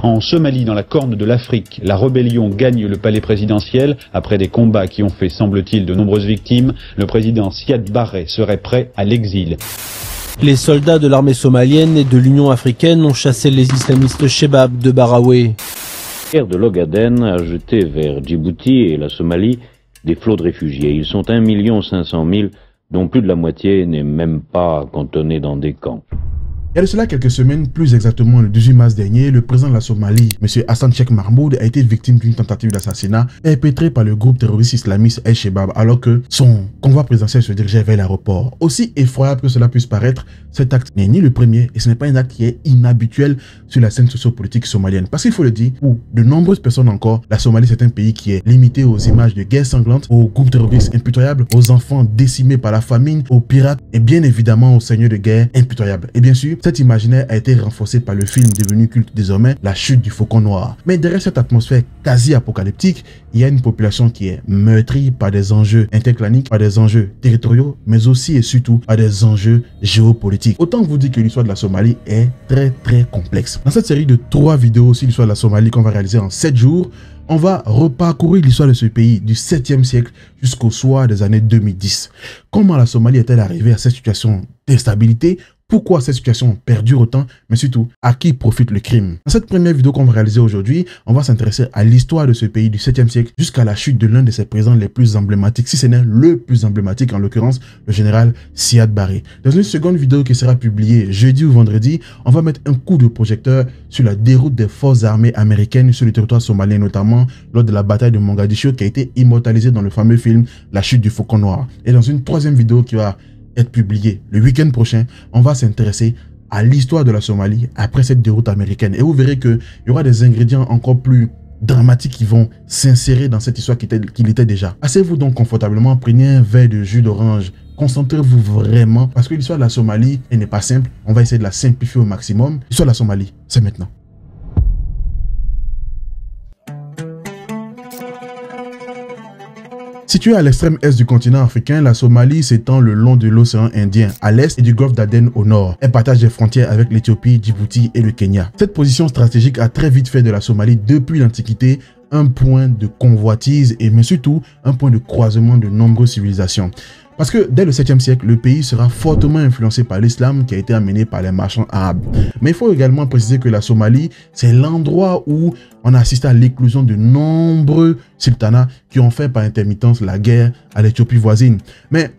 En Somalie, dans la corne de l'Afrique, la rébellion gagne le palais présidentiel. Après des combats qui ont fait, semble-t-il, de nombreuses victimes, le président Siad Barre serait prêt à l'exil. Les soldats de l'armée somalienne et de l'Union africaine ont chassé les islamistes Shebab de Baraoué. La guerre de l'Ogaden a jeté vers Djibouti et la Somalie des flots de réfugiés. Ils sont 1 500 000, dont plus de la moitié n'est même pas cantonnée dans des camps. Il y a de cela quelques semaines, plus exactement le 18 mars dernier, le président de la Somalie, M. Hassan Sheikh Mahmoud, a été victime d'une tentative d'assassinat perpétrée par le groupe terroriste islamiste Al-Shabaab alors que son convoi présidentiel se dirigeait vers l'aéroport. Aussi effroyable que cela puisse paraître, cet acte n'est ni le premier et ce n'est pas un acte qui est inhabituel sur la scène sociopolitique somalienne. Parce qu'il faut le dire, pour de nombreuses personnes encore, la Somalie c'est un pays qui est limité aux images de guerres sanglantes, aux groupes terroristes impitoyables, aux enfants décimés par la famine, aux pirates et bien évidemment aux seigneurs de guerre impitoyables. Et bien sûr, cet imaginaire a été renforcé par le film devenu culte désormais, La Chute du Faucon Noir. Mais derrière cette atmosphère quasi apocalyptique, il y a une population qui est meurtrie par des enjeux interclaniques, par des enjeux territoriaux, mais aussi et surtout par des enjeux géopolitiques. Autant vous dire que l'histoire de la Somalie est très complexe. Dans cette série de 3 vidéos sur l'histoire de la Somalie qu'on va réaliser en 7 jours, on va reparcourir l'histoire de ce pays du 7e siècle jusqu'au soir des années 2010. Comment la Somalie est-elle arrivée à cette situation d'instabilité? Pourquoi cette situation perdure autant, mais surtout, à qui profite le crime? Dans cette première vidéo qu'on va réaliser aujourd'hui, on va s'intéresser à l'histoire de ce pays du 7e siècle jusqu'à la chute de l'un de ses présidents les plus emblématiques, si ce n'est le plus emblématique, en l'occurrence, le général Siad Barre. Dans une seconde vidéo qui sera publiée jeudi ou vendredi, on va mettre un coup de projecteur sur la déroute des forces armées américaines sur le territoire somalien, notamment lors de la bataille de Mogadiscio qui a été immortalisée dans le fameux film La Chute du Faucon Noir. Et dans une troisième vidéo qui va être publié le week-end prochain, on va s'intéresser à l'histoire de la Somalie après cette déroute américaine. Et vous verrez qu'il y aura des ingrédients encore plus dramatiques qui vont s'insérer dans cette histoire qu'il était déjà. Asseyez-vous donc confortablement, prenez un verre de jus d'orange, concentrez-vous vraiment parce que l'histoire de la Somalie, elle n'est pas simple. On va essayer de la simplifier au maximum. L'histoire de la Somalie, c'est maintenant. Située à l'extrême est du continent africain, la Somalie s'étend le long de l'océan Indien à l'est et du golfe d'Aden au nord. Elle partage des frontières avec l'Éthiopie, Djibouti et le Kenya. Cette position stratégique a très vite fait de la Somalie depuis l'Antiquité un point de convoitise et mais surtout un point de croisement de nombreuses civilisations. Parce que dès le 7e siècle, le pays sera fortement influencé par l'islam qui a été amené par les marchands arabes. Mais il faut également préciser que la Somalie, c'est l'endroit où on a assisté à l'éclosion de nombreux sultanats qui ont fait par intermittence la guerre à l'Éthiopie voisine. Mais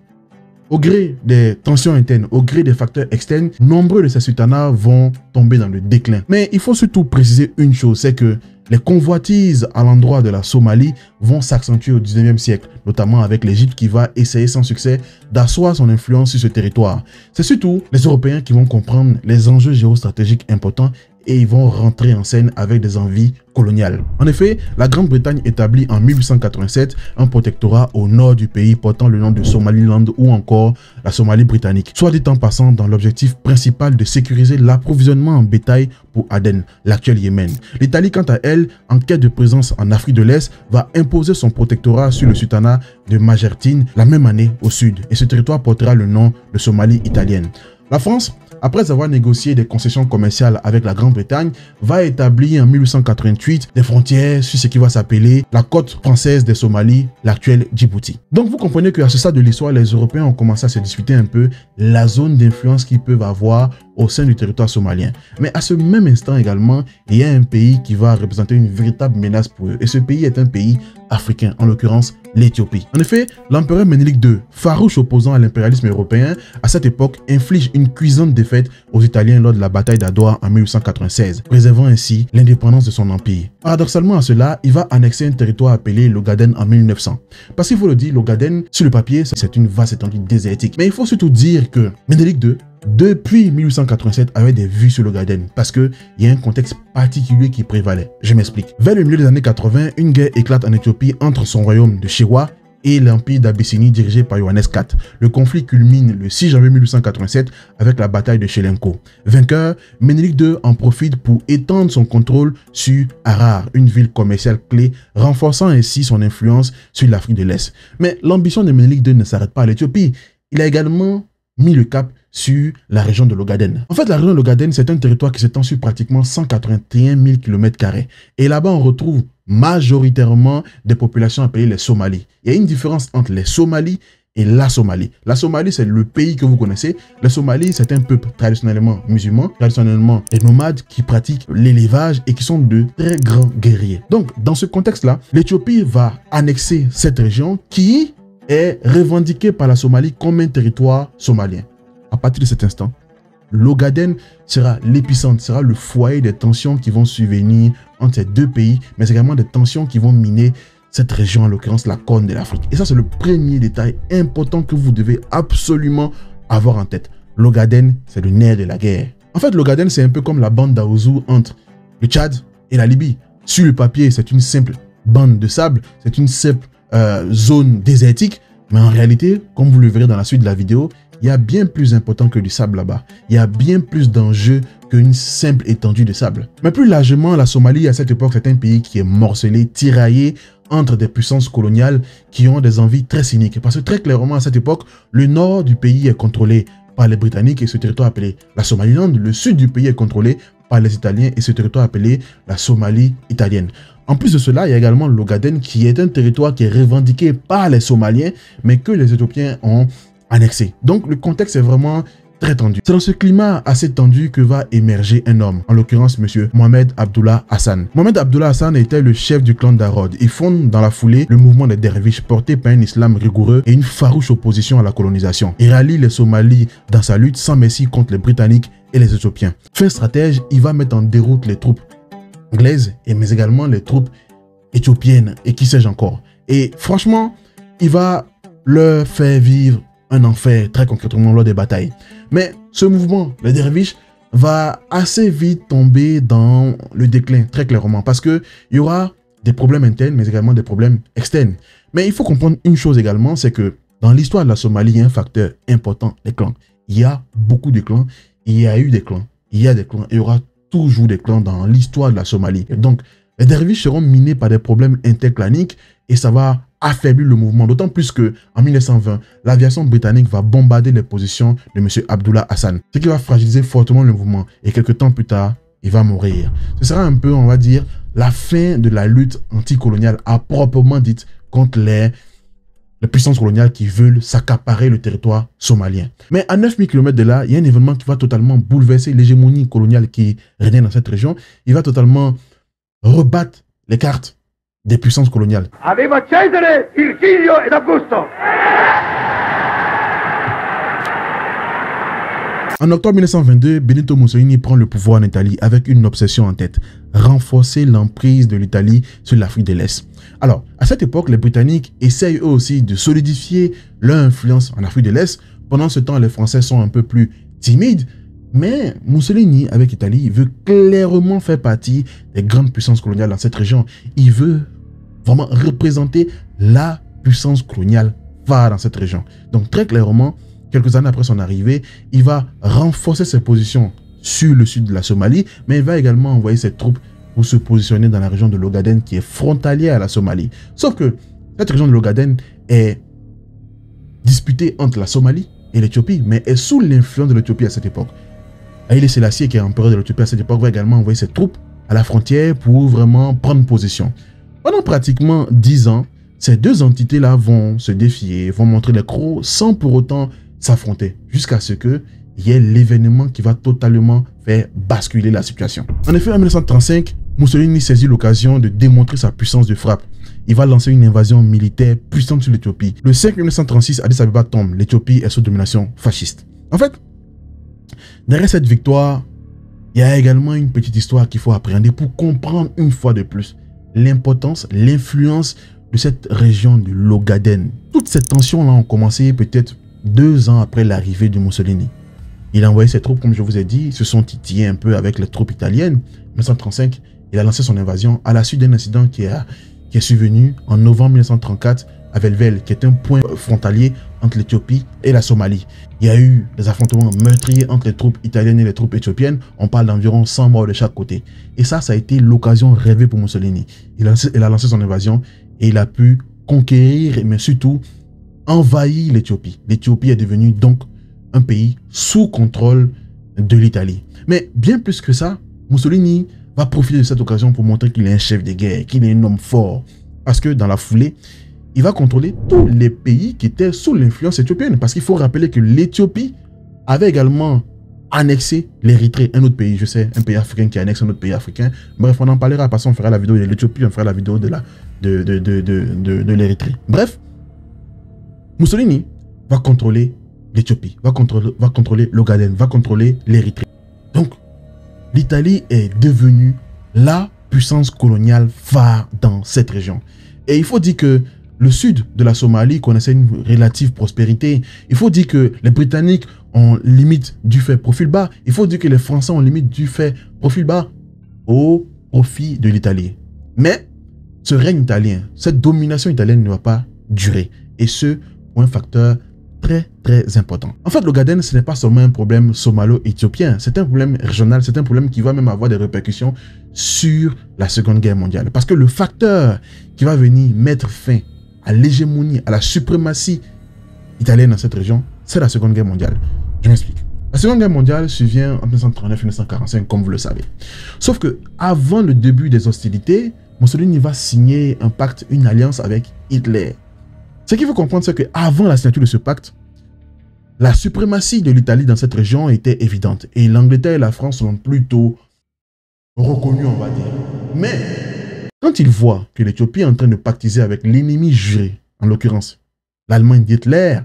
au gré des tensions internes, au gré des facteurs externes, nombreux de ces sultanats vont tomber dans le déclin. Mais il faut surtout préciser une chose, c'est que les convoitises à l'endroit de la Somalie vont s'accentuer au 19e siècle, notamment avec l'Égypte qui va essayer sans succès d'asseoir son influence sur ce territoire. C'est surtout les Européens qui vont comprendre les enjeux géostratégiques importants et ils vont rentrer en scène avec des envies coloniales. En effet, la Grande-Bretagne établit en 1887 un protectorat au nord du pays portant le nom de Somaliland ou encore la Somalie britannique, soit dit en passant dans l'objectif principal de sécuriser l'approvisionnement en bétail pour Aden, l'actuel Yémen. L'Italie, quant à elle, en quête de présence en Afrique de l'Est, va imposer son protectorat sur le sultanat de Majertine la même année au sud, et ce territoire portera le nom de Somalie italienne. La France, après avoir négocié des concessions commerciales avec la Grande-Bretagne, va établir en 1888 des frontières sur ce qui va s'appeler la côte française des Somalies, l'actuel Djibouti. Donc vous comprenez qu'à ce stade de l'histoire, les Européens ont commencé à se discuter un peu la zone d'influence qu'ils peuvent avoir au sein du territoire somalien. Mais à ce même instant également, il y a un pays qui va représenter une véritable menace pour eux. Et ce pays est un pays africain, en l'occurrence l'Éthiopie. En effet, l'empereur Ménélique II, farouche opposant à l'impérialisme européen, à cette époque inflige une cuisante défaite aux Italiens lors de la bataille d'Adwa en 1896, préservant ainsi l'indépendance de son empire. Paradoxalement à cela, il va annexer un territoire appelé l'Ogaden en 1900. Parce qu'il faut le dire, l'Ogaden, sur le papier, c'est une vaste étendue désertique. Mais il faut surtout dire que Ménélique II, depuis 1887, avait des vues sur l'Ogaden parce qu'il y a un contexte particulier qui prévalait. Je m'explique. Vers le milieu des années 80, une guerre éclate en Éthiopie entre son royaume de Shewa et l'empire d'Abyssinie dirigé par Johannes IV. Le conflit culmine le 6 janvier 1887 avec la bataille de Chelenko. Vainqueur, Ménélique II en profite pour étendre son contrôle sur Harar, une ville commerciale clé, renforçant ainsi son influence sur l'Afrique de l'Est. Mais l'ambition de Ménélique II ne s'arrête pas à l'Éthiopie. Il a également mis le cap sur la région de l'Ogaden. En fait, la région de l'Ogaden, c'est un territoire qui s'étend sur pratiquement 181 000 km². Et là-bas, on retrouve majoritairement des populations appelées les Somalis. Il y a une différence entre les Somalis et la Somalie. La Somalie, c'est le pays que vous connaissez. Les Somalis, c'est un peuple traditionnellement musulman, traditionnellement des nomades qui pratiquent l'élevage et qui sont de très grands guerriers. Donc, dans ce contexte-là, l'Éthiopie va annexer cette région qui est revendiquée par la Somalie comme un territoire somalien. À partir de cet instant, l'Ogaden sera l'épicentre, sera le foyer des tensions qui vont survenir entre ces deux pays, mais également des tensions qui vont miner cette région, en l'occurrence la Corne de l'Afrique. Et ça, c'est le premier détail important que vous devez absolument avoir en tête. L'Ogaden, c'est le nerf de la guerre. En fait, l'Ogaden, c'est un peu comme la bande d'Aouzou entre le Tchad et la Libye. Sur le papier, c'est une simple bande de sable, c'est une simple zone désertique, mais en réalité, comme vous le verrez dans la suite de la vidéo, il y a bien plus important que du sable là-bas. Il y a bien plus d'enjeux qu'une simple étendue de sable. Mais plus largement, la Somalie, à cette époque, c'est un pays qui est morcelé, tiraillé entre des puissances coloniales qui ont des envies très cyniques. Parce que très clairement, à cette époque, le nord du pays est contrôlé par les Britanniques et ce territoire appelé la Somaliland. Le sud du pays est contrôlé par les Italiens et ce territoire appelé la Somalie italienne. En plus de cela, il y a également l'Ogaden qui est un territoire qui est revendiqué par les Somaliens, mais que les Éthiopiens ont annexé. Donc le contexte est vraiment très tendu. C'est dans ce climat assez tendu que va émerger un homme, en l'occurrence monsieur Mohamed Abdullah Hassan. Mohamed Abdullah Hassan était le chef du clan d'Arod. Il fonde dans la foulée le mouvement des derviches porté par un islam rigoureux et une farouche opposition à la colonisation. Il rallie les Somalis dans sa lutte sans merci contre les Britanniques et les Éthiopiens. Fin stratège, il va mettre en déroute les troupes anglaises mais également les troupes éthiopiennes et qui sais-je encore. Et franchement, il va leur faire vivre un enfer très concrètement lors des batailles. Mais ce mouvement, les derviches, va assez vite tomber dans le déclin, très clairement, parce qu'il y aura des problèmes internes, mais également des problèmes externes. Mais il faut comprendre une chose également, c'est que dans l'histoire de la Somalie, il y a un facteur important, les clans. Il y a beaucoup de clans, il y a eu des clans, il y a des clans, il y aura toujours des clans dans l'histoire de la Somalie. Et donc, les derviches seront minés par des problèmes interclaniques et ça va affaiblir le mouvement, d'autant plus que en 1920, l'aviation britannique va bombarder les positions de M. Abdullah Hassan, ce qui va fragiliser fortement le mouvement et quelques temps plus tard, il va mourir. Ce sera un peu, on va dire, la fin de la lutte anticoloniale à proprement dite contre les puissances coloniales qui veulent s'accaparer le territoire somalien. Mais à 9000 km de là, il y a un événement qui va totalement bouleverser l'hégémonie coloniale qui régnait dans cette région. Il va totalement rebattre les cartes des puissances coloniales. Aveva Cesare, il figlio ed Augusto. En octobre 1922, Benito Mussolini prend le pouvoir en Italie avec une obsession en tête, renforcer l'emprise de l'Italie sur l'Afrique de l'Est. Alors, à cette époque, les Britanniques essayent eux aussi de solidifier leur influence en Afrique de l'Est. Pendant ce temps, les Français sont un peu plus timides, mais Mussolini, avec l'Italie, veut clairement faire partie des grandes puissances coloniales dans cette région. Il veut vraiment représenter la puissance coloniale phare dans cette région. Donc, très clairement, quelques années après son arrivée, il va renforcer ses positions sur le sud de la Somalie, mais il va également envoyer ses troupes pour se positionner dans la région de l'Ogaden qui est frontalière à la Somalie. Sauf que cette région de l'Ogaden est disputée entre la Somalie et l'Éthiopie, mais est sous l'influence de l'Éthiopie à cette époque. Haïlé Sélassié, qui est empereur de l'Éthiopie à cette époque, va également envoyer ses troupes à la frontière pour vraiment prendre position. Pendant pratiquement 10 ans, ces deux entités-là vont se défier, vont montrer les crocs sans pour autant s'affronter, jusqu'à ce qu'il y ait l'événement qui va totalement faire basculer la situation. En effet, en 1935, Mussolini saisit l'occasion de démontrer sa puissance de frappe. Il va lancer une invasion militaire puissante sur l'Éthiopie. Le 5 1936, Addis Abeba tombe. L'Éthiopie est sous domination fasciste. En fait, derrière cette victoire, il y a également une petite histoire qu'il faut appréhender pour comprendre une fois de plus l'importance, l'influence de cette région de l'Ogaden. Toutes ces tensions-là ont commencé peut-être 2 ans après l'arrivée de Mussolini. Il a envoyé ses troupes, comme je vous ai dit, se sont titillés un peu avec les troupes italiennes. En 1935, il a lancé son invasion à la suite d'un incident qui est survenu en novembre 1934 à Velvel, qui est un point frontalier entre l'Éthiopie et la Somalie. Il y a eu des affrontements meurtriers entre les troupes italiennes et les troupes éthiopiennes. On parle d'environ 100 morts de chaque côté. Et ça a été l'occasion rêvée pour Mussolini. Il a lancé son invasion et il a pu conquérir, mais surtout envahir l'Éthiopie. L'Éthiopie est devenue donc un pays sous contrôle de l'Italie. Mais bien plus que ça, Mussolini va profiter de cette occasion pour montrer qu'il est un chef de guerre, qu'il est un homme fort. Parce que dans la foulée, il va contrôler tous les pays qui étaient sous l'influence éthiopienne. Parce qu'il faut rappeler que l'Éthiopie avait également annexé l'Érythrée, un autre pays, je sais, un pays africain qui annexe un autre pays africain. Bref, on en parlera, parce qu'on fera la vidéo de l'Éthiopie, on fera la vidéo de l'Érythrée. Bref, Mussolini va contrôler l'Éthiopie, va contrôler l'Ogaden, va contrôler l'Érythrée. Donc, l'Italie est devenue la puissance coloniale phare dans cette région. Et il faut dire que le sud de la Somalie connaissait une relative prospérité. Il faut dire que les Britanniques ont limite du fait profil bas. Il faut dire que les Français ont limite du fait profil bas au profit de l'Italie. Mais ce règne italien, cette domination italienne ne va pas durer. Et ce, pour un facteur très important. En fait, l'Ogaden, ce n'est pas seulement un problème somalo-éthiopien, c'est un problème régional, c'est un problème qui va même avoir des répercussions sur la Seconde Guerre mondiale. Parce que le facteur qui va venir mettre fin à l'hégémonie, à la suprématie italienne dans cette région, c'est la Seconde Guerre mondiale. Je m'explique. La Seconde Guerre mondiale survient en 1939-1945, comme vous le savez. Sauf que avant le début des hostilités, Mussolini va signer un pacte, une alliance avec Hitler. Ce qu'il faut comprendre, c'est qu'avant la signature de ce pacte, la suprématie de l'Italie dans cette région était évidente. Et l'Angleterre et la France sont plutôt reconnus, on va dire. Mais quand ils voient que l'Éthiopie est en train de pactiser avec l'ennemi juré, en l'occurrence l'Allemagne d'Hitler,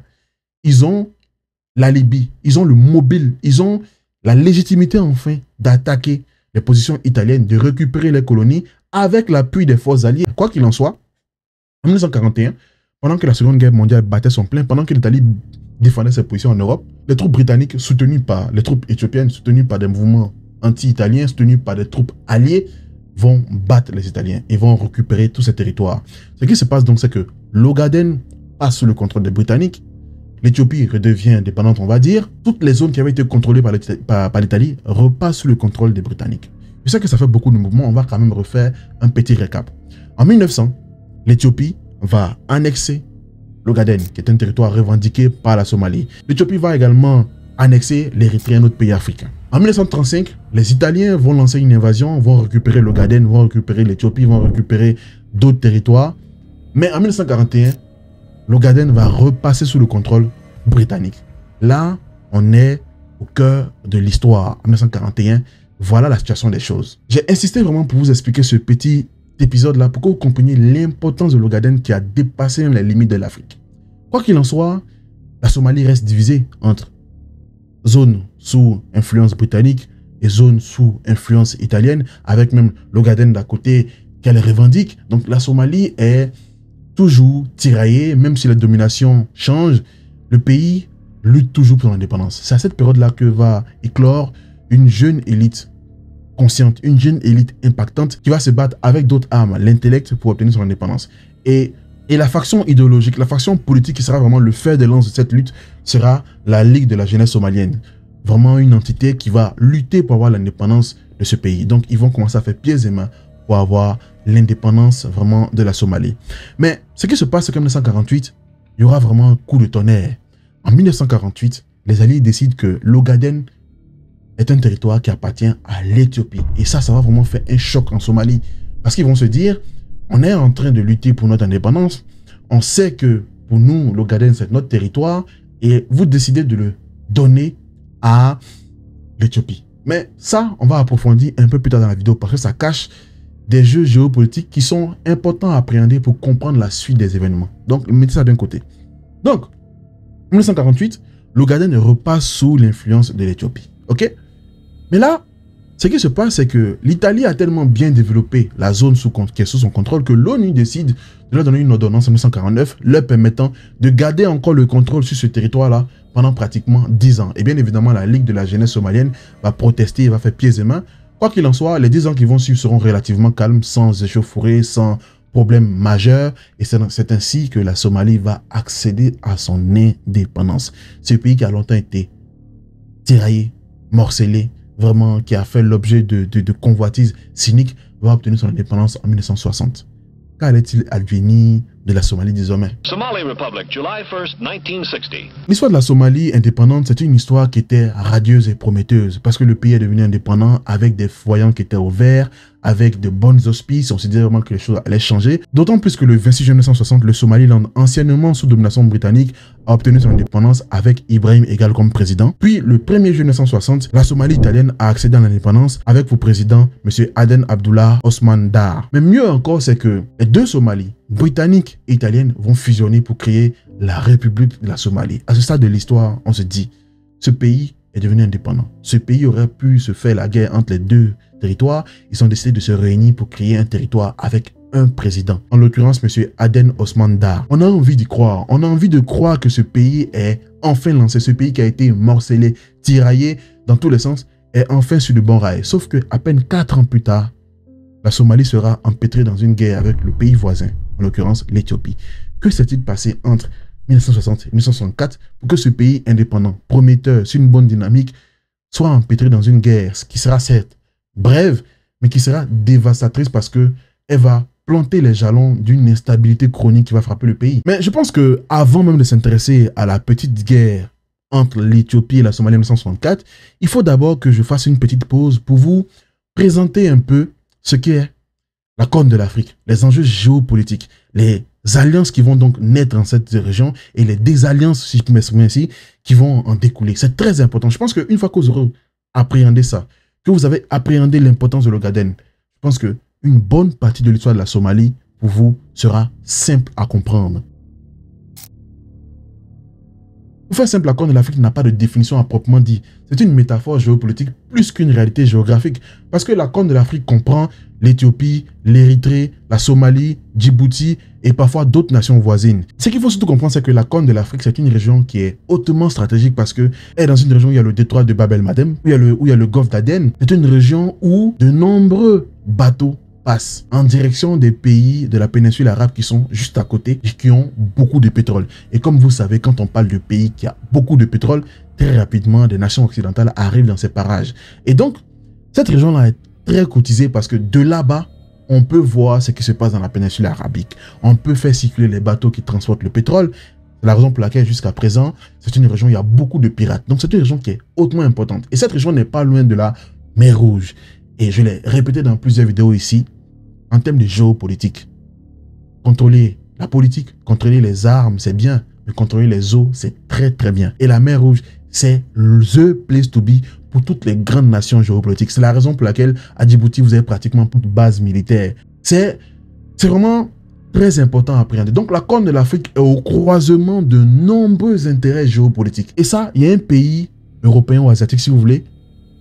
ils ont l'alibi, ils ont le mobile, ils ont la légitimité enfin d'attaquer les positions italiennes, de récupérer les colonies avec l'appui des forces alliées. Quoi qu'il en soit, en 1941, pendant que la Seconde Guerre mondiale battait son plein, pendant que l'Italie défendait ses positions en Europe, les troupes britanniques soutenues par les troupes éthiopiennes, soutenues par des mouvements anti-italiens, soutenues par des troupes alliées, vont battre les Italiens et vont récupérer tous ces territoires. Ce qui se passe donc, c'est que l'Ogaden passe sous le contrôle des Britanniques, l'Éthiopie redevient indépendante, on va dire, toutes les zones qui avaient été contrôlées par l'Italie repassent sous le contrôle des Britanniques. Je sais que ça fait beaucoup de mouvements, on va quand même refaire un petit récap. En 1900, l'Éthiopie va annexer l'Ogaden, qui est un territoire revendiqué par la Somalie. L'Éthiopie va également annexer l'Érythrée, un autre pays africain. En 1935, les Italiens vont lancer une invasion, vont récupérer l'Ogaden, vont récupérer l'Éthiopie, vont récupérer d'autres territoires. Mais en 1941, l'Ogaden va repasser sous le contrôle britannique. Là, on est au cœur de l'histoire. En 1941, voilà la situation des choses. J'ai insisté vraiment pour vous expliquer ce petit épisode-là pour que vous compreniez l'importance de l'Ogaden qui a dépassé même les limites de l'Afrique. Quoi qu'il en soit, la Somalie reste divisée entre zones sous influence britannique et zones sous influence italienne, avec même l'Ogaden d'à côté qu'elle revendique. Donc la Somalie est toujours tiraillée, même si la domination change, le pays lutte toujours pour l'indépendance. C'est à cette période-là que va éclore une jeune élite consciente, une jeune élite impactante qui va se battre avec d'autres armes, l'intellect, pour obtenir son indépendance. Et la faction idéologique, la faction politique qui sera vraiment le fer de lance de cette lutte sera la Ligue de la jeunesse somalienne. Vraiment une entité qui va lutter pour avoir l'indépendance de ce pays. Donc ils vont commencer à faire pieds et mains pour avoir l'indépendance vraiment de la Somalie. Mais ce qui se passe, c'est qu'en 1948, il y aura vraiment un coup de tonnerre. En 1948, les Alliés décident que l'Ogaden est un territoire qui appartient à l'Éthiopie. Et ça va vraiment faire un choc en Somalie. Parce qu'ils vont se dire, on est en train de lutter pour notre indépendance. On sait que pour nous, l'Ogaden, c'est notre territoire. Et vous décidez de le donner à l'Éthiopie. Mais ça, on va approfondir un peu plus tard dans la vidéo parce que ça cache des jeux géopolitiques qui sont importants à appréhender pour comprendre la suite des événements. Donc, mettez ça d'un côté. Donc, en 1948, l'Ogaden repasse sous l'influence de l'Éthiopie. Ok? Mais là, ce qui se passe, c'est que l'Italie a tellement bien développé la zone qui est sous son contrôle que l'ONU décide de leur donner une ordonnance en 1949, leur permettant de garder encore le contrôle sur ce territoire-là pendant pratiquement 10 ans. Et bien évidemment, la Ligue de la jeunesse somalienne va protester et va faire pieds et mains. Quoi qu'il en soit, les 10 ans qui vont suivre seront relativement calmes, sans échauffourées, sans problème majeur. Et c'est ainsi que la Somalie va accéder à son indépendance. Ce pays qui a longtemps été tiraillé, morcelé, vraiment qui a fait l'objet de convoitises cyniques, va obtenir son indépendance en 1960. Qu'allait-il advenir de la Somalie désormais. Somali Republic, July 1st, 1960. L'histoire de la Somalie indépendante, c'est une histoire qui était radieuse et prometteuse parce que le pays est devenu indépendant avec des voyants qui étaient au vert, avec de bonnes auspices. On s'est dit vraiment que les choses allaient changer. D'autant plus que le 26 juin 1960, le Somaliland, anciennement sous domination britannique, a obtenu son indépendance avec Ibrahim Egal comme président. Puis le 1er juillet 1960, la Somalie italienne a accédé à l'indépendance avec pour président M. Aden Abdullah Osman Dar. Mais mieux encore, c'est que les deux Somalies, britannique et italienne, vont fusionner pour créer la République de la Somalie. À ce stade de l'histoire, on se dit, ce pays est devenu indépendant. Ce pays aurait pu se faire la guerre entre les deux territoires. Ils ont décidé de se réunir pour créer un territoire avec un président. En l'occurrence, M. Aden Osman Dar. On a envie d'y croire. On a envie de croire que ce pays est enfin lancé. Ce pays qui a été morcelé, tiraillé dans tous les sens, est enfin sur le bon rail. Sauf que à peine 4 ans plus tard, la Somalie sera empêtrée dans une guerre avec le pays voisin, en l'occurrence l'Éthiopie. Que s'est-il passé entre 1960 et 1964 pour que ce pays indépendant, prometteur, sur une bonne dynamique, soit empêtré dans une guerre qui sera certes brève, mais qui sera dévastatrice parce qu'elle va planter les jalons d'une instabilité chronique qui va frapper le pays. Mais je pense que avant même de s'intéresser à la petite guerre entre l'Éthiopie et la Somalie en 1964, il faut d'abord que je fasse une petite pause pour vous présenter un peu ce qu'est la Corne de l'Afrique, les enjeux géopolitiques, les alliances qui vont donc naître dans cette région et les désalliances, si je peux m'exprimer ainsi, qui vont en découler. C'est très important. Je pense qu'une fois que vous aurez appréhendé ça, que vous avez appréhendé l'importance de l'Ogaden, je pense qu'une bonne partie de l'histoire de la Somalie, pour vous, sera simple à comprendre. Pour faire simple, la Corne de l'Afrique n'a pas de définition à proprement dit. C'est une métaphore géopolitique plus qu'une réalité géographique. Parce que la Corne de l'Afrique comprend l'Éthiopie, l'Érythrée, la Somalie, Djibouti et parfois d'autres nations voisines. Ce qu'il faut surtout comprendre, c'est que la Corne de l'Afrique, c'est une région qui est hautement stratégique parce qu'elle est dans une région où il y a le détroit de Bab el-Mandeb, où il y a le golfe d'Aden. C'est une région où de nombreux bateaux passent en direction des pays de la péninsule arabe qui sont juste à côté et qui ont beaucoup de pétrole. Et comme vous savez, quand on parle de pays qui a beaucoup de pétrole, très rapidement, des nations occidentales arrivent dans ces parages. Et donc, cette région-là est très cotisée parce que de là-bas, on peut voir ce qui se passe dans la péninsule arabique. On peut faire circuler les bateaux qui transportent le pétrole. C'est la raison pour laquelle, jusqu'à présent, c'est une région où il y a beaucoup de pirates. Donc, c'est une région qui est hautement importante. Et cette région n'est pas loin de la mer Rouge. Et je l'ai répété dans plusieurs vidéos ici. En termes de géopolitique, contrôler la politique, contrôler les armes, c'est bien, mais contrôler les eaux, c'est très très bien. Et la mer Rouge, c'est the place to be pour toutes les grandes nations géopolitiques. C'est la raison pour laquelle à Djibouti, vous avez pratiquement toute base militaire. C'est vraiment très important à appréhender. Donc la Corne de l'Afrique est au croisement de nombreux intérêts géopolitiques. Et ça, il y a un pays européen ou asiatique, si vous voulez,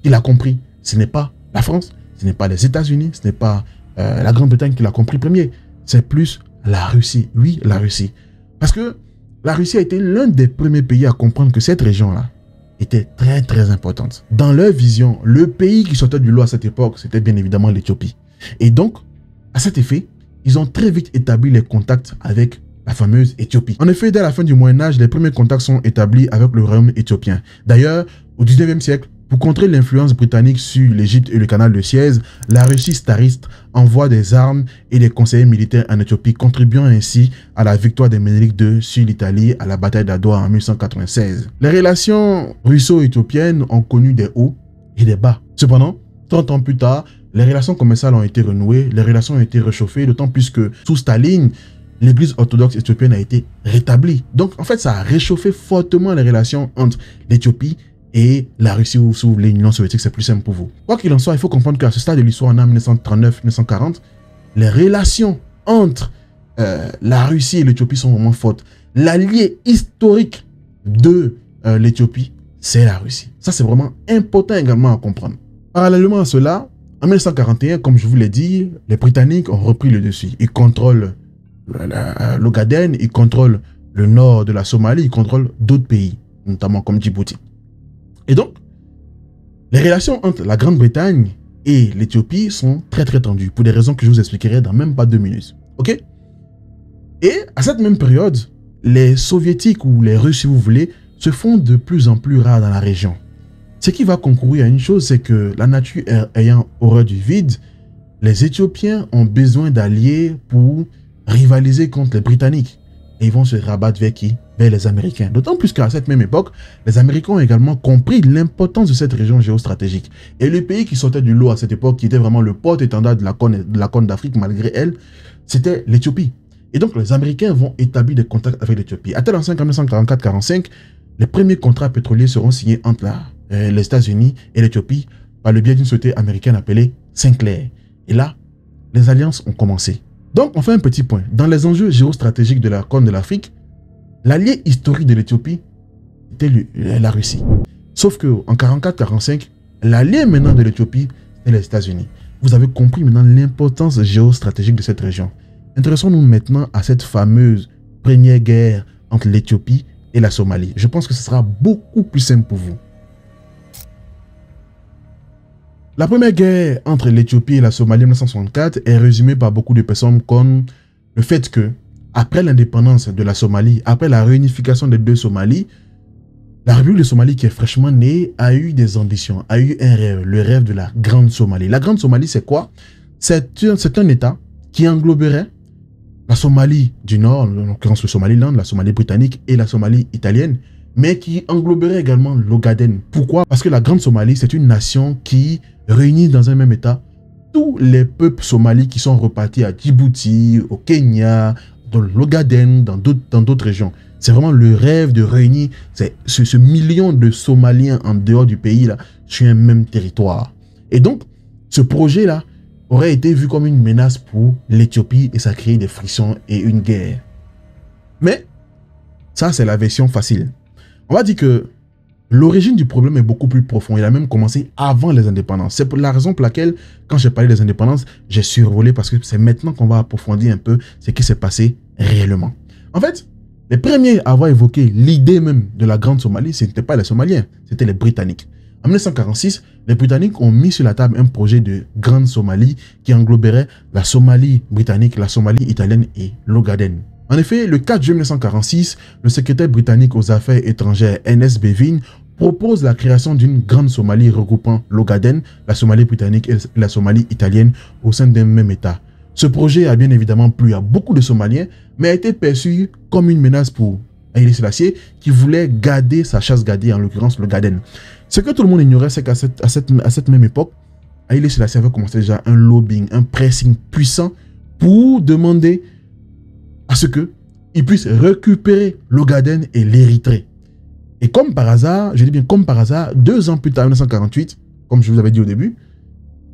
qui l'a compris. Ce n'est pas la France, ce n'est pas les États-Unis, ce n'est pas la Grande-Bretagne qui l'a compris premier, c'est plus la Russie. Oui, la Russie. Parce que la Russie a été l'un des premiers pays à comprendre que cette région-là était très très importante. Dans leur vision, le pays qui sortait du lot à cette époque, c'était bien évidemment l'Éthiopie. Et donc, à cet effet, ils ont très vite établi les contacts avec la fameuse Éthiopie. En effet, dès la fin du Moyen-Âge, les premiers contacts sont établis avec le royaume éthiopien. D'ailleurs, au 19e siècle, pour contrer l'influence britannique sur l'Égypte et le canal de Suez, la Russie tsariste envoie des armes et des conseillers militaires en Éthiopie, contribuant ainsi à la victoire des Ménéliques II sur l'Italie à la bataille d'Adwa en 1896. Les relations russo-éthiopiennes ont connu des hauts et des bas. Cependant, 30 ans plus tard, les relations commerciales ont été renouées, les relations ont été réchauffées, d'autant plus que sous Staline, l'église orthodoxe éthiopienne a été rétablie. Donc, en fait, ça a réchauffé fortement les relations entre l'Éthiopie et la Russie ou sous l'Union soviétique, c'est plus simple pour vous. Quoi qu'il en soit, il faut comprendre qu'à ce stade de l'histoire, en 1939-1940, les relations entre la Russie et l'Éthiopie sont vraiment fortes. L'allié historique de l'Éthiopie, c'est la Russie. Ça, c'est vraiment important également à comprendre. Parallèlement à cela, en 1941, comme je vous l'ai dit, les Britanniques ont repris le dessus. Ils contrôlent l'Ogaden, ils contrôlent le nord de la Somalie, ils contrôlent d'autres pays, notamment comme Djibouti. Et donc, les relations entre la Grande-Bretagne et l'Éthiopie sont très très tendues, pour des raisons que je vous expliquerai dans même pas 2 minutes. Ok? Et à cette même période, les Soviétiques ou les Russes, si vous voulez, se font de plus en plus rares dans la région. Ce qui va concourir à une chose, c'est que la nature ayant horreur du vide, les Éthiopiens ont besoin d'alliés pour rivaliser contre les Britanniques. Et ils vont se rabattre vers qui? Vers les Américains. D'autant plus qu'à cette même époque, les Américains ont également compris l'importance de cette région géostratégique. Et le pays qui sortait du lot à cette époque, qui était vraiment le porte-étendard de la Corne d'Afrique malgré elle, c'était l'Éthiopie. Et donc les Américains vont établir des contacts avec l'Éthiopie. À tel instant, en 1944-45, les premiers contrats pétroliers seront signés entre les États-Unis et l'Éthiopie par le biais d'une société américaine appelée Sinclair. Et là, les alliances ont commencé. Donc, on fait un petit point. Dans les enjeux géostratégiques de la Corne de l'Afrique, l'allié historique de l'Éthiopie était la Russie. Sauf qu'en 1944-45, l'allié maintenant de l'Éthiopie, c'est les États-Unis. Vous avez compris maintenant l'importance géostratégique de cette région. Intéressons-nous maintenant à cette fameuse première guerre entre l'Éthiopie et la Somalie. Je pense que ce sera beaucoup plus simple pour vous. La première guerre entre l'Éthiopie et la Somalie en 1964 est résumée par beaucoup de personnes comme le fait que, après l'indépendance de la Somalie, après la réunification des deux Somalies, la République de Somalie qui est fraîchement née a eu des ambitions, a eu un rêve, le rêve de la Grande Somalie. La Grande Somalie, c'est quoi? C'est un État qui engloberait la Somalie du Nord, en l'occurrence le Somaliland, la Somalie britannique et la Somalie italienne, mais qui engloberait également l'Ogaden. Pourquoi? Parce que la Grande Somalie, c'est une nation qui réunit dans un même État tous les peuples somalis qui sont repartis à Djibouti, au Kenya, dans l'Ogaden, dans d'autres régions. C'est vraiment le rêve de réunir ce million de Somaliens en dehors du pays là, sur un même territoire. Et donc, ce projet-là aurait été vu comme une menace pour l'Éthiopie et ça crée des frictions et une guerre. Mais, ça c'est la version facile. On va dire que l'origine du problème est beaucoup plus profonde. Il a même commencé avant les indépendances. C'est pour la raison pour laquelle, quand j'ai parlé des indépendances, j'ai survolé parce que c'est maintenant qu'on va approfondir un peu ce qui s'est passé réellement. En fait, les premiers à avoir évoqué l'idée même de la Grande Somalie, ce n'étaient pas les Somaliens, c'était les Britanniques. En 1946, les Britanniques ont mis sur la table un projet de Grande Somalie qui engloberait la Somalie britannique, la Somalie italienne et l'Ogaden. En effet, le 4 juin 1946, le secrétaire britannique aux affaires étrangères Ernest Bevin propose la création d'une grande Somalie regroupant l'Ogaden, la Somalie britannique et la Somalie italienne au sein d'un même État. Ce projet a bien évidemment plu à beaucoup de Somaliens, mais a été perçu comme une menace pour Haïlé Sélassié qui voulait garder sa chasse gardée, en l'occurrence l'Ogaden. Ce que tout le monde ignorait, c'est qu'à cette même époque, Haïlé Sélassié avait commencé déjà un lobbying, un pressing puissant pour demander à ce qu'ils puissent récupérer l'Ogaden et l'Érythrée. Et comme par hasard, je dis bien comme par hasard, 2 ans plus tard, en 1948, comme je vous avais dit au début,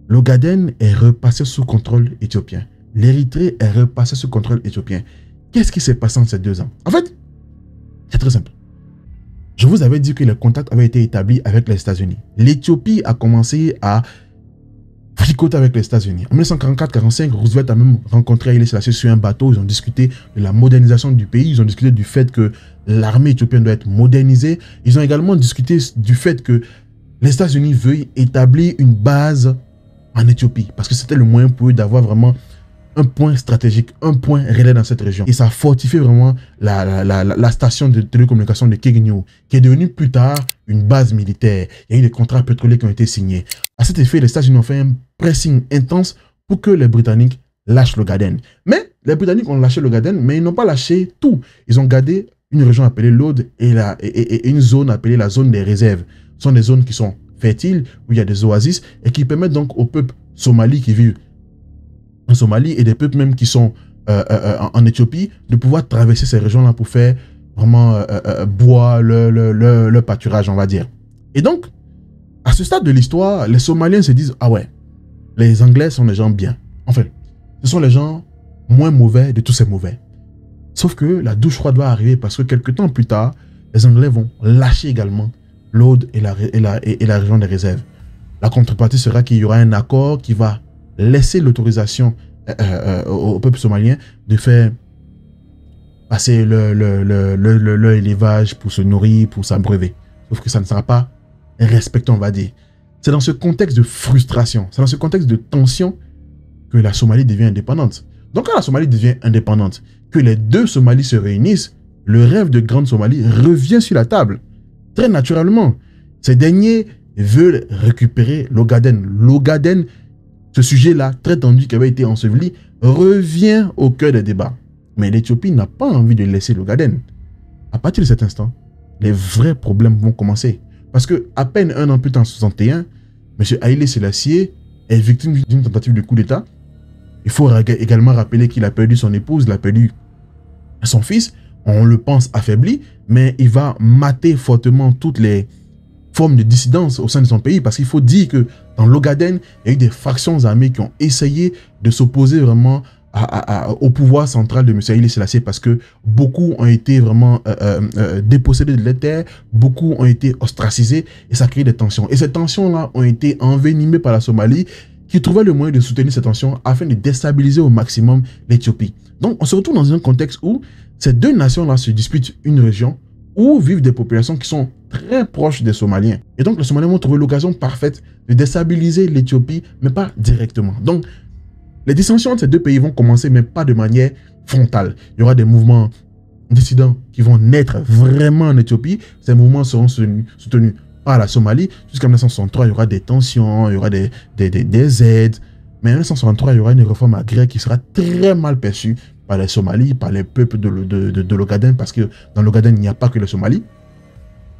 l'Ogaden est repassé sous contrôle éthiopien. L'Érythrée est repassée sous contrôle éthiopien. Qu'est-ce qui s'est passé en ces 2 ans? En fait, c'est très simple. Je vous avais dit que les contacts avaient été établis avec les États-Unis. L'Éthiopie a commencé à fricoter avec les États-Unis. En 1944-45, Roosevelt a même rencontré Haïlé Sélassié sur un bateau. Ils ont discuté de la modernisation du pays. Ils ont discuté du fait que l'armée éthiopienne doit être modernisée. Ils ont également discuté du fait que les États-Unis veuillent établir une base en Éthiopie. Parce que c'était le moyen pour eux d'avoir vraiment un point stratégique, un point relais dans cette région. Et ça a fortifié vraiment la station de télécommunication de Kegenyo, qui est devenue plus tard une base militaire. Il y a eu des contrats pétroliers qui ont été signés. À cet effet, les États-Unis ont fait un pressing intense pour que les Britanniques lâchent l'Ogaden. Mais les Britanniques ont lâché l'Ogaden, mais ils n'ont pas lâché tout. Ils ont gardé une région appelée l'Aude et une zone appelée la zone des réserves. Ce sont des zones qui sont fertiles, où il y a des oasis, et qui permettent donc aux peuples somalis qui vivent en Somalie et des peuples même qui sont en Éthiopie de pouvoir traverser ces régions-là pour faire vraiment boire le pâturage, on va dire. Et donc, à ce stade de l'histoire, les Somaliens se disent « Ah ouais, les Anglais sont des gens bien. » En fait, ce sont les gens moins mauvais de tous ces mauvais. Sauf que la douche froide va arriver parce que quelques temps plus tard, les Anglais vont lâcher également l'Aude et la région des réserves. La contrepartie sera qu'il y aura un accord qui va laisser l'autorisation au peuple somalien de faire passer leur élevage pour se nourrir, pour s'abreuver. Sauf que ça ne sera pas respecté, on va dire. C'est dans ce contexte de frustration, c'est dans ce contexte de tension que la Somalie devient indépendante. Donc quand la Somalie devient indépendante, que les deux Somalies se réunissent, le rêve de Grande Somalie revient sur la table. Très naturellement, ces derniers veulent récupérer l'Ogaden. L'Ogaden, ce sujet-là, très tendu, qui avait été enseveli, revient au cœur des débats. Mais l'Éthiopie n'a pas envie de laisser l'Ogaden. À partir de cet instant, les vrais problèmes vont commencer. Parce que à peine un an plus tard, en 61, M. Haïlé Sélassié est victime d'une tentative de coup d'État. Il faut également rappeler qu'il a perdu son épouse, il a perdu son fils. On le pense affaibli, mais il va mater fortement toutes les formes de dissidence au sein de son pays. Parce qu'il faut dire que dans l'Ogaden, il y a eu des factions armées qui ont essayé de s'opposer vraiment au pouvoir central de M. Haïlé Sélassié, parce que beaucoup ont été vraiment dépossédés de leurs terres, beaucoup ont été ostracisés et ça crée des tensions. Et ces tensions-là ont été envenimées par la Somalie, qui trouvait le moyen de soutenir ces tensions afin de déstabiliser au maximum l'Éthiopie. Donc on se retrouve dans un contexte où ces deux nations-là se disputent une région où vivent des populations qui sont très proches des Somaliens. Et donc les Somaliens vont trouver l'occasion parfaite de déstabiliser l'Éthiopie, mais pas directement. Donc les dissensions entre ces deux pays vont commencer, mais pas de manière frontale. Il y aura des mouvements dissidents qui vont naître vraiment en Éthiopie. Ces mouvements seront soutenus par la Somalie. Jusqu'en 1963, il y aura des tensions, il y aura des aides. Mais en 1963, il y aura une réforme agraire qui sera très mal perçue par les Somalis, par les peuples de l'Ogaden, parce que dans l'Ogaden, il n'y a pas que les Somalis.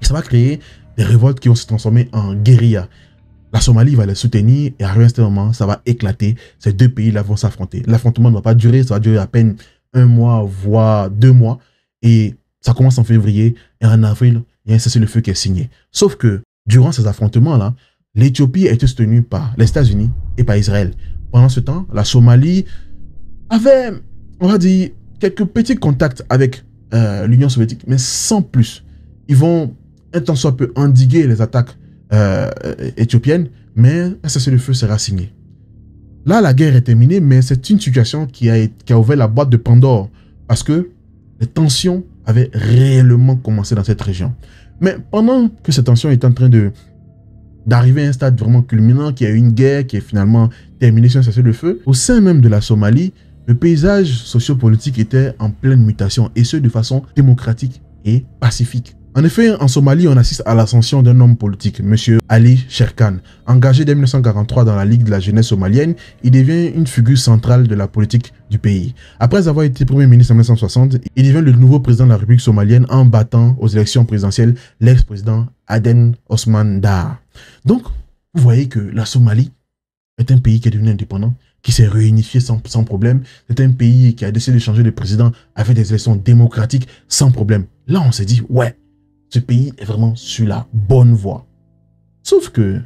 Et ça va créer des révoltes qui vont se transformer en guérilla. La Somalie va les soutenir et à un certain moment, ça va éclater. Ces deux pays-là vont s'affronter. L'affrontement ne va pas durer, ça va durer à peine 1 mois, voire 2 mois. Et ça commence en février et en avril, il y a un cessez-le-feu qui est signé. Sauf que durant ces affrontements-là, l'Éthiopie a été soutenue par les États-Unis et par Israël. Pendant ce temps, la Somalie avait, on va dire, quelques petits contacts avec l'Union soviétique, mais sans plus. Ils vont un tant soit peu endiguer les attaques éthiopienne, mais un cessez-le-feu sera signé. Là, la guerre est terminée, mais c'est une situation qui a ouvert la boîte de Pandore, parce que les tensions avaient réellement commencé dans cette région. Mais pendant que ces tensions étaient en train d'arriver à un stade vraiment culminant, qu'il y a eu une guerre qui est finalement terminée sur un cessez-le-feu, au sein même de la Somalie, le paysage sociopolitique était en pleine mutation, et ce de façon démocratique et pacifique. En effet, en Somalie, on assiste à l'ascension d'un homme politique, M. Ali Sherkan. Engagé dès 1943 dans la Ligue de la jeunesse somalienne, il devient une figure centrale de la politique du pays. Après avoir été Premier ministre en 1960, il devient le nouveau président de la République somalienne en battant aux élections présidentielles l'ex-président Aden Osman Dar. Donc, vous voyez que la Somalie est un pays qui est devenu indépendant, qui s'est réunifié sans problème. C'est un pays qui a décidé de changer de président avec des élections démocratiques sans problème. Là, on s'est dit, ouais, ce pays est vraiment sur la bonne voie. Sauf que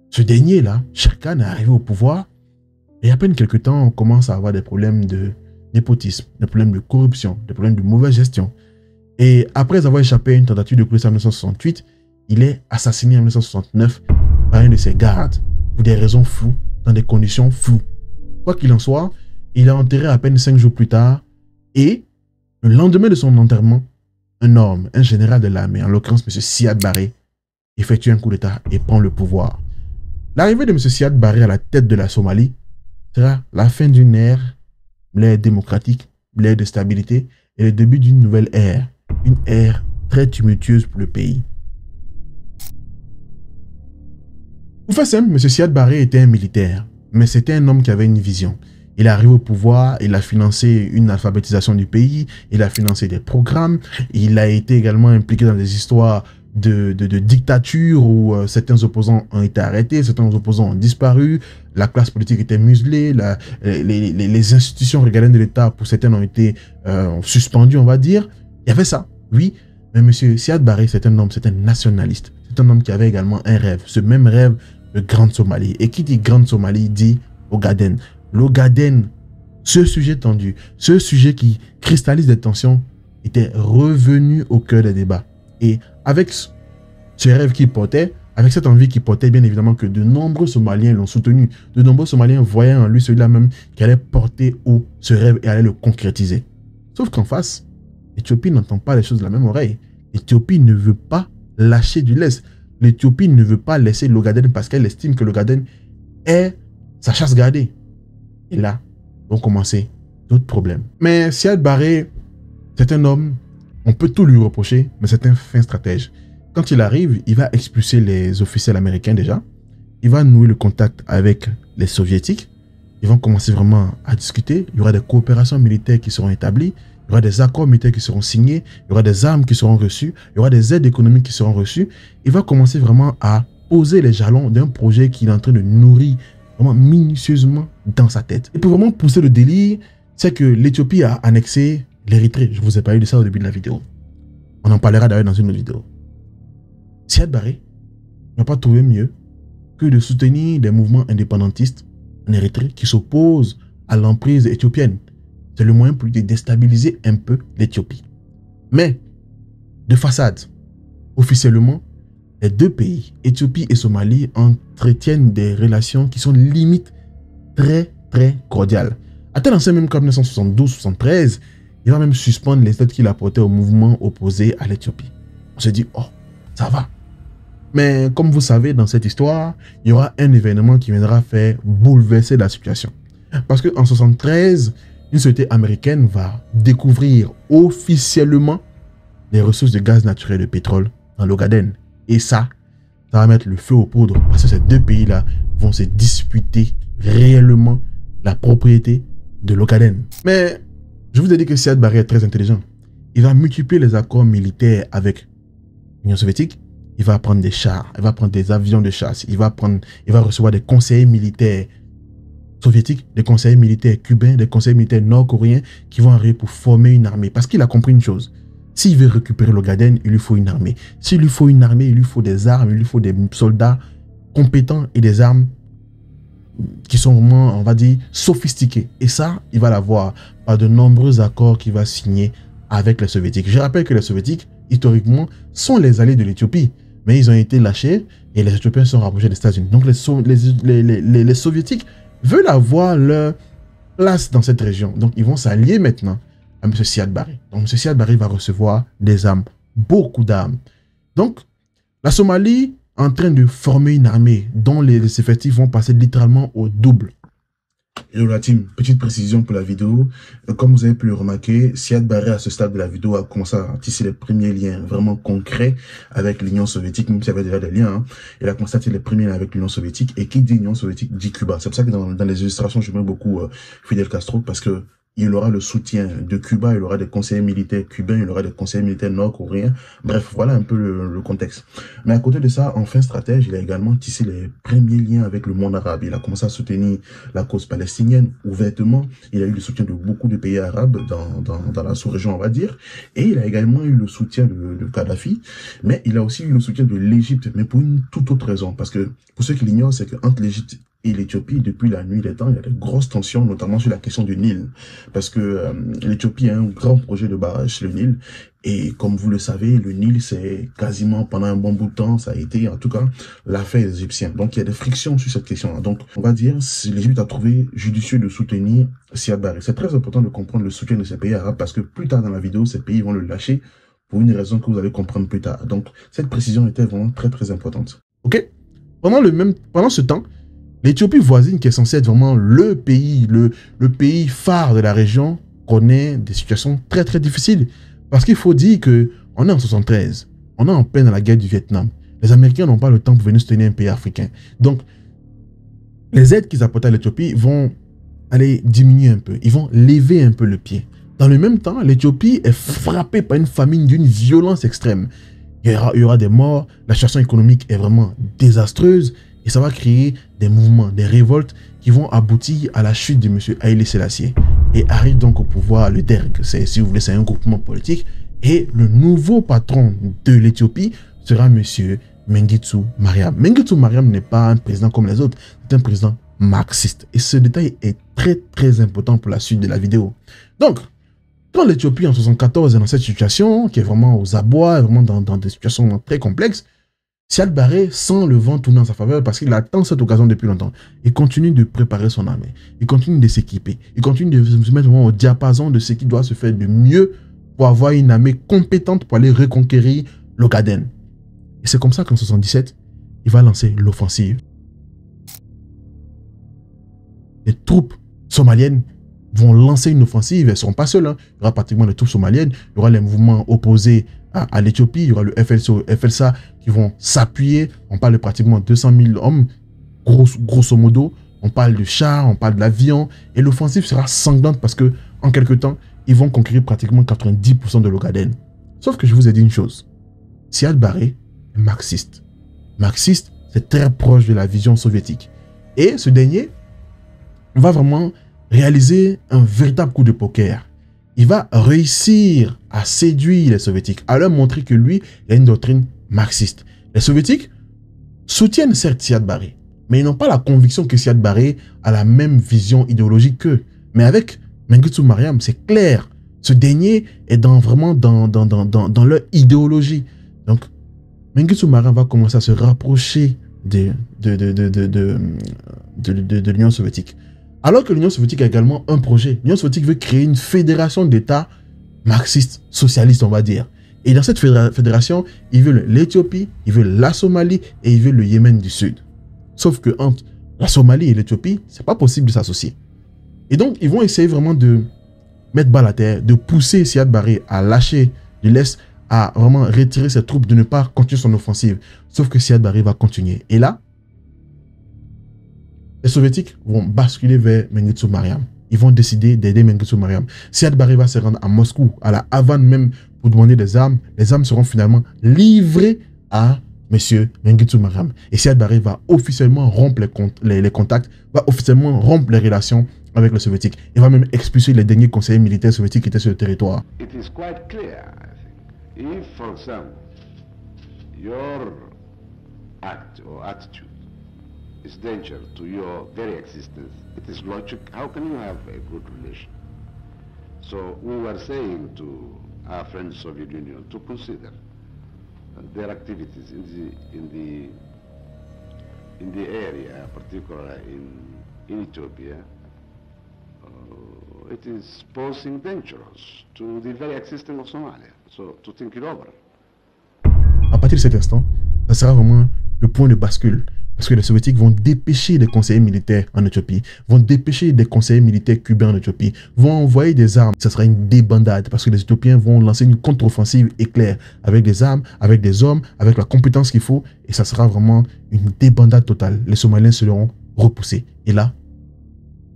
ce dernier-là, Sherkan, est arrivé au pouvoir et à peine quelques temps, on commence à avoir des problèmes de népotisme, des problèmes de corruption, des problèmes de mauvaise gestion. Et après avoir échappé à une tentative de coup d'État en 1968, il est assassiné en 1969 par un de ses gardes pour des raisons floues, dans des conditions floues. Quoi qu'il en soit, il est enterré à peine 5 jours plus tard et le lendemain de son enterrement, un homme, un général de l'armée, en l'occurrence M. Siad Barre, effectue un coup d'État et prend le pouvoir. L'arrivée de M. Siad Barre à la tête de la Somalie sera la fin d'une ère démocratique, l'ère de stabilité et le début d'une nouvelle ère, une ère très tumultueuse pour le pays. Pour faire simple, M. Siad Barre était un militaire, mais c'était un homme qui avait une vision. Il arrive au pouvoir, il a financé une alphabétisation du pays, il a financé des programmes, il a été également impliqué dans des histoires de dictature où certains opposants ont été arrêtés, certains opposants ont disparu, la classe politique était muselée, les institutions régaliennes de l'État, pour certaines, ont été suspendues, on va dire. Il y avait ça, oui, mais M. Siad Barre, c'est un homme, c'est un nationaliste. C'est un homme qui avait également un rêve, ce même rêve de Grande Somalie. Et qui dit Grande Somalie dit Ogaden. L'Ogaden, ce sujet tendu, ce sujet qui cristallise des tensions, était revenu au cœur des débats. Et avec ce rêve qu'il portait, avec cette envie qu'il portait, bien évidemment que de nombreux Somaliens l'ont soutenu. De nombreux Somaliens voyaient en lui celui-là même qui allait porter haut ce rêve et allait le concrétiser. Sauf qu'en face, l'Éthiopie n'entend pas les choses de la même oreille. L'Éthiopie ne veut pas lâcher du lest. L'Éthiopie ne veut pas laisser l'Ogaden parce qu'elle estime que l'Ogaden est sa chasse gardée. Et là, vont commencer d'autres problèmes. Mais Siad Barre, c'est un homme, on peut tout lui reprocher, mais c'est un fin stratège. Quand il arrive, il va expulser les officiels américains déjà. Il va nouer le contact avec les soviétiques. Ils vont commencer vraiment à discuter. Il y aura des coopérations militaires qui seront établies. Il y aura des accords militaires qui seront signés. Il y aura des armes qui seront reçues. Il y aura des aides économiques qui seront reçues. Il va commencer vraiment à poser les jalons d'un projet qu'il est en train de nourrir vraiment minutieusement dans sa tête. Et pour vraiment pousser le délire, c'est que l'Éthiopie a annexé l'Érythrée. Je vous ai parlé de ça au début de la vidéo. On en parlera d'ailleurs dans une autre vidéo. Siad Barré n'a pas trouvé mieux que de soutenir des mouvements indépendantistes en Érythrée qui s'opposent à l'emprise éthiopienne. C'est le moyen pour lui de déstabiliser un peu l'Éthiopie. Mais, de façade, officiellement, les deux pays, Éthiopie et Somalie, entretiennent des relations qui sont limite très cordiales. À tel enseigne même qu'en 1972-73, il va même suspendre les aides qu'il apportait au mouvement opposé à l'Éthiopie. On se dit, oh, ça va. Mais comme vous savez, dans cette histoire, il y aura un événement qui viendra faire bouleverser la situation. Parce qu'en 1973, une société américaine va découvrir officiellement les ressources de gaz naturel et de pétrole dans l'Ogaden. Et ça va mettre le feu aux poudres parce que ces deux pays-là vont se disputer réellement la propriété de l'Ogaden. Mais je vous ai dit que Siad Barré est très intelligent. Il va multiplier les accords militaires avec l'Union soviétique. Il va prendre des chars, il va prendre des avions de chasse, il va recevoir des conseillers militaires soviétiques, des conseillers militaires cubains, des conseillers militaires nord-coréens qui vont arriver pour former une armée. Parce qu'il a compris une chose. S'il veut récupérer l'Ogaden, il lui faut une armée. S'il lui faut une armée, il lui faut des armes, il lui faut des soldats compétents et des armes qui sont vraiment, on va dire, sophistiquées. Et ça, il va l'avoir par de nombreux accords qu'il va signer avec les soviétiques. Je rappelle que les soviétiques, historiquement, sont les alliés de l'Éthiopie. Mais ils ont été lâchés et les Éthiopiens sont rapprochés des États-Unis. Donc les soviétiques veulent avoir leur place dans cette région. Donc ils vont s'allier maintenant à M. Siad Barré. Donc M. Siad Barré va recevoir des armes, beaucoup d'armes. Donc la Somalie est en train de former une armée dont les effectifs vont passer littéralement au double. Hello la team, petite précision pour la vidéo. Comme vous avez pu le remarquer, Siad Barré à ce stade de la vidéo a commencé à tisser les premiers liens vraiment concrets avec l'Union soviétique, même s'il y avait déjà des liens. Hein. Il a commencé à tisser les premiers liens avec l'Union soviétique. Et qui dit Union soviétique dit Cuba. C'est pour ça que dans les illustrations, je mets beaucoup Fidel Castro parce que il aura le soutien de Cuba, il aura des conseillers militaires cubains, il aura des conseillers militaires nord-coréens. Bref, voilà un peu le contexte. Mais à côté de ça, en fin stratège, il a également tissé les premiers liens avec le monde arabe. Il a commencé à soutenir la cause palestinienne ouvertement. Il a eu le soutien de beaucoup de pays arabes dans la sous-région, on va dire. Et il a également eu le soutien de Kadhafi. Mais il a aussi eu le soutien de l'Égypte, mais pour une toute autre raison. Parce que, pour ceux qui l'ignorent, c'est qu'entre l'Égypte et l'Éthiopie, depuis la nuit des temps, il y a de grosses tensions, notamment sur la question du Nil. Parce que l'Éthiopie a un grand projet de barrage sur le Nil. Et comme vous le savez, le Nil, c'est quasiment pendant un bon bout de temps, ça a été en tout cas l'affaire des Égyptiens. Donc il y a des frictions sur cette question-là. Donc on va dire, l'Égypte a trouvé judicieux de soutenir Siad Barré. C'est très important de comprendre le soutien de ces pays arabes parce que plus tard dans la vidéo, ces pays vont le lâcher pour une raison que vous allez comprendre plus tard. Donc cette précision était vraiment très importante. Ok. Pendant ce temps, l'Éthiopie voisine, qui est censée être vraiment le pays phare de la région, connaît des situations très difficiles. Parce qu'il faut dire que on est en 73, on est en pleine dans la guerre du Vietnam. Les Américains n'ont pas le temps pour venir soutenir un pays africain. Donc, les aides qu'ils apportent à l'Éthiopie vont aller diminuer un peu. Ils vont lever un peu le pied. Dans le même temps, l'Éthiopie est frappée par une famine d'une violence extrême. Il y aura des morts, la situation économique est vraiment désastreuse. Et ça va créer des mouvements, des révoltes qui vont aboutir à la chute de M. Haïlé Sélassié. Et arrive donc au pouvoir le DERG. Si vous voulez, c'est un groupement politique. Et le nouveau patron de l'Éthiopie sera M. Mengistu Mariam. Mengistu Mariam n'est pas un président comme les autres. C'est un président marxiste. Et ce détail est très important pour la suite de la vidéo. Donc, quand l'Éthiopie en 1974 est dans cette situation, qui est vraiment aux abois, vraiment dans des situations très complexes, Siad Barré sent le vent tourner en sa faveur parce qu'il attend cette occasion depuis longtemps. Il continue de préparer son armée. Il continue de s'équiper. Il continue de se mettre au diapason de ce qui doit se faire de mieux pour avoir une armée compétente pour aller reconquérir l'Ogaden. Et c'est comme ça qu'en 1977, il va lancer l'offensive. Les troupes somaliennes vont lancer une offensive. Elles ne seront pas seules. Hein. Il y aura pratiquement les troupes somaliennes. Il y aura les mouvements opposés à l'Éthiopie. Il y aura le FLSA qui vont s'appuyer. On parle de pratiquement 200 000 hommes, grosso modo, on parle de chars, on parle d'avions, et l'offensive sera sanglante parce que en quelque temps, ils vont conquérir pratiquement 90% de l'Ogaden. Sauf que je vous ai dit une chose, Siad Barre est marxiste. Marxiste, c'est très proche de la vision soviétique. Et ce dernier va vraiment réaliser un véritable coup de poker. Il va réussir à séduire les soviétiques, à leur montrer que lui, il a une doctrine marxiste. Les soviétiques soutiennent certes Siad Barre, mais ils n'ont pas la conviction que Siad Barre a la même vision idéologique qu'eux. Mais avec Mengistu Mariam, c'est clair. Ce dernier est vraiment dans leur idéologie. Donc, Mengistu Mariam va commencer à se rapprocher de l'Union soviétique. Alors que l'Union soviétique a également un projet. L'Union soviétique veut créer une fédération d'États marxistes, socialistes, on va dire. Et dans cette fédération, ils veulent l'Éthiopie, ils veulent la Somalie et ils veulent le Yémen du Sud. Sauf que entre la Somalie et l'Éthiopie, c'est pas possible de s'associer. Et donc, ils vont essayer vraiment de mettre balle à terre, de pousser Siad Barre à lâcher de l'Est, à vraiment retirer ses troupes, de ne pas continuer son offensive. Sauf que Siad Barre va continuer. Et là, les soviétiques vont basculer vers Mengistu Mariam. Ils vont décider d'aider Mengistu Mariam. Siad Barre va se rendre à Moscou, à la Havane même, pour demander des armes. Les armes seront finalement livrées à M. Mengistu Mariam. Et Siad Barre va officiellement rompre les contacts, va officiellement rompre les relations avec les soviétiques. Il va même expulser les derniers conseillers militaires soviétiques qui étaient sur le territoire. It is quite clear, I think, if, for example, your act or attitude is danger to your very existence, it is logic. How can you have a good relation? So we were saying to our friends Soviet Union to consider their activities in the area, particularly in Ethiopia. It is posing dangerous to the very existence of Somalia. So to think it over. À partir de cet instant, ça sera vraiment le point de bascule. Parce que les soviétiques vont dépêcher des conseillers militaires en Éthiopie, vont dépêcher des conseillers militaires cubains en Éthiopie, vont envoyer des armes. Ça sera une débandade parce que les Éthiopiens vont lancer une contre-offensive éclair avec des armes, avec des hommes, avec la compétence qu'il faut. Et ça sera vraiment une débandade totale. Les Somaliens seront repoussés. Et là,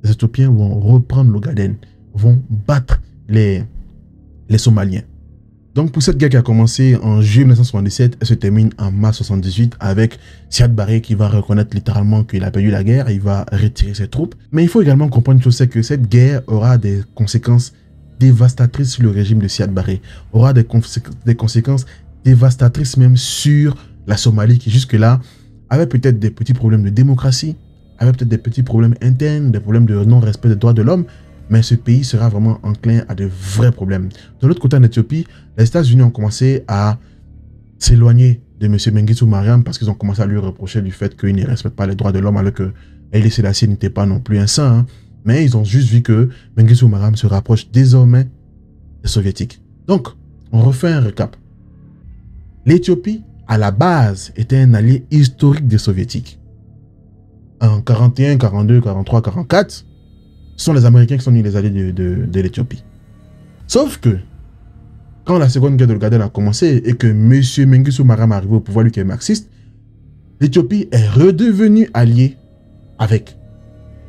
les Éthiopiens vont reprendre l'Ogaden, vont battre les Somaliens. Donc pour cette guerre qui a commencé en juillet 1977, elle se termine en mars 1978 avec Siad Barre qui va reconnaître littéralement qu'il a perdu la guerre, il va retirer ses troupes. Mais il faut également comprendre une chose, c'est que cette guerre aura des conséquences dévastatrices sur le régime de Siad Barre, aura des conséquences dévastatrices même sur la Somalie qui jusque-là avait peut-être des petits problèmes de démocratie, avait peut-être des petits problèmes internes, des problèmes de non-respect des droits de l'homme, mais ce pays sera vraiment enclin à de vrais problèmes. De l'autre côté, en Éthiopie, les États-Unis ont commencé à s'éloigner de M. Mengistu Mariam parce qu'ils ont commencé à lui reprocher du fait qu'il ne respecte pas les droits de l'homme alors que Haïlé Sélassié n'était pas non plus un saint. Hein. Mais ils ont juste vu que Mengistu Mariam se rapproche désormais des Soviétiques. Donc, on refait un récap. L'Éthiopie, à la base, était un allié historique des Soviétiques. En 41, 42, 43, 44, ce sont les Américains qui sont les alliés de l'Éthiopie. Sauf que, quand la seconde guerre de l'Ogaden a commencé et que M. Mengistu Mariam est arrivé au pouvoir, lui qui est marxiste, l'Éthiopie est redevenue alliée avec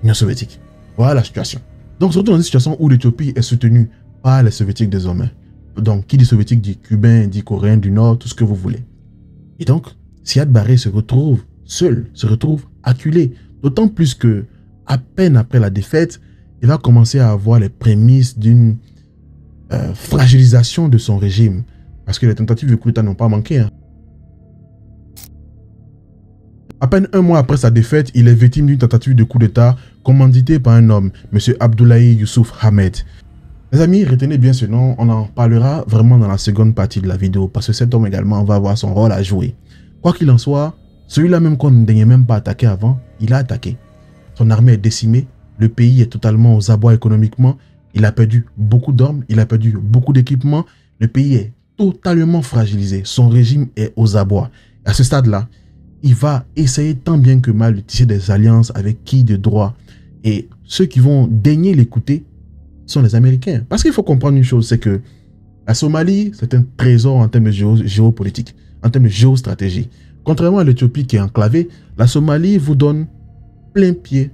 l'Union soviétique. Voilà la situation. Donc, surtout dans une situation où l'Éthiopie est soutenue par les soviétiques désormais. Donc, qui dit soviétique dit cubain, dit coréen du Nord, tout ce que vous voulez. Et donc, Siad Barre se retrouve seul, se retrouve acculé. D'autant plus que, à peine après la défaite, il va commencer à avoir les prémices d'une fragilisation de son régime. Parce que les tentatives de coup d'État n'ont pas manqué. Hein. À peine un mois après sa défaite, il est victime d'une tentative de coup d'État commanditée par un homme, M. Abdoulaye Youssouf Ahmed. Les amis, retenez bien ce nom, on en parlera vraiment dans la seconde partie de la vidéo. Parce que cet homme également va avoir son rôle à jouer. Quoi qu'il en soit, celui-là même qu'on ne daignait même pas attaquer avant, il a attaqué. Son armée est décimée. Le pays est totalement aux abois économiquement. Il a perdu beaucoup d'hommes, il a perdu beaucoup d'équipements. Le pays est totalement fragilisé. Son régime est aux abois. À ce stade-là, il va essayer tant bien que mal de tisser des alliances avec qui de droit. Et ceux qui vont daigner l'écouter sont les Américains. Parce qu'il faut comprendre une chose, c'est que la Somalie, c'est un trésor en termes de géopolitique, en termes de géostratégie. Contrairement à l'Éthiopie qui est enclavée, la Somalie vous donne plein pied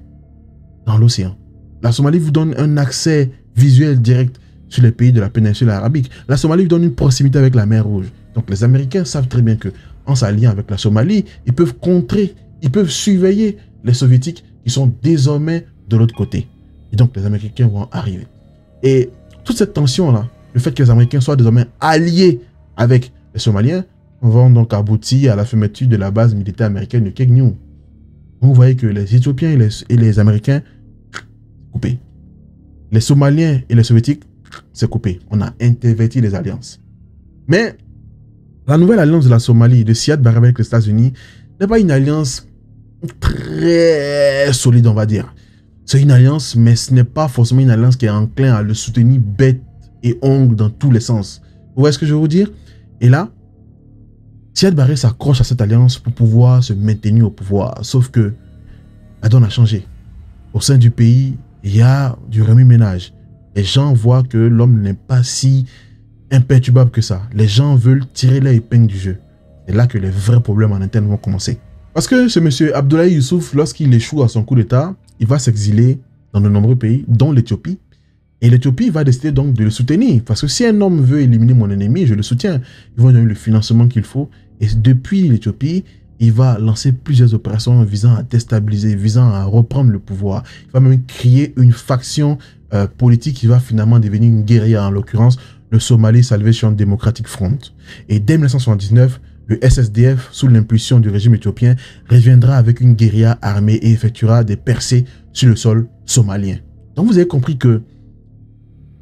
dans l'océan. La Somalie vous donne un accès visuel direct sur les pays de la péninsule arabique. La Somalie vous donne une proximité avec la mer Rouge. Donc les Américains savent très bien que en s'alliant avec la Somalie, ils peuvent contrer, ils peuvent surveiller les Soviétiques qui sont désormais de l'autre côté. Et donc les Américains vont arriver. Et toute cette tension-là, le fait que les Américains soient désormais alliés avec les Somaliens, vont donc aboutir à la fermeture de la base militaire américaine de Kegnou. Vous voyez que les Éthiopiens et les Américains, coupés. Les Somaliens et les Soviétiques, c'est coupé. On a interverti les alliances. Mais la nouvelle alliance de la Somalie, de Siad Barre avec les États-Unis, n'est pas une alliance très solide, on va dire. C'est une alliance, mais ce n'est pas forcément une alliance qui est enclin à le soutenir bête et ongle dans tous les sens. Vous voyez ce que je veux vous dire? Et là, Siad Barre s'accroche à cette alliance pour pouvoir se maintenir au pouvoir. Sauf que la donne a changé. Au sein du pays, il y a du remue-ménage. Les gens voient que l'homme n'est pas si imperturbable que ça. Les gens veulent tirer leur épingle du jeu. C'est là que les vrais problèmes en interne vont commencer. Parce que ce monsieur Abdoulaye Youssouf, lorsqu'il échoue à son coup d'État, il va s'exiler dans de nombreux pays, dont l'Éthiopie. Et l'Éthiopie va décider donc de le soutenir. Parce que si un homme veut éliminer mon ennemi, je le soutiens. Ils vont donner le financement qu'il faut. Et depuis l'Éthiopie, il va lancer plusieurs opérations visant à déstabiliser, visant à reprendre le pouvoir. Il va même créer une faction politique qui va finalement devenir une guérilla, en l'occurrence le Somali Salvation Democratic Front. Et dès 1979, le SSDF, sous l'impulsion du régime éthiopien, reviendra avec une guérilla armée et effectuera des percées sur le sol somalien. Donc vous avez compris que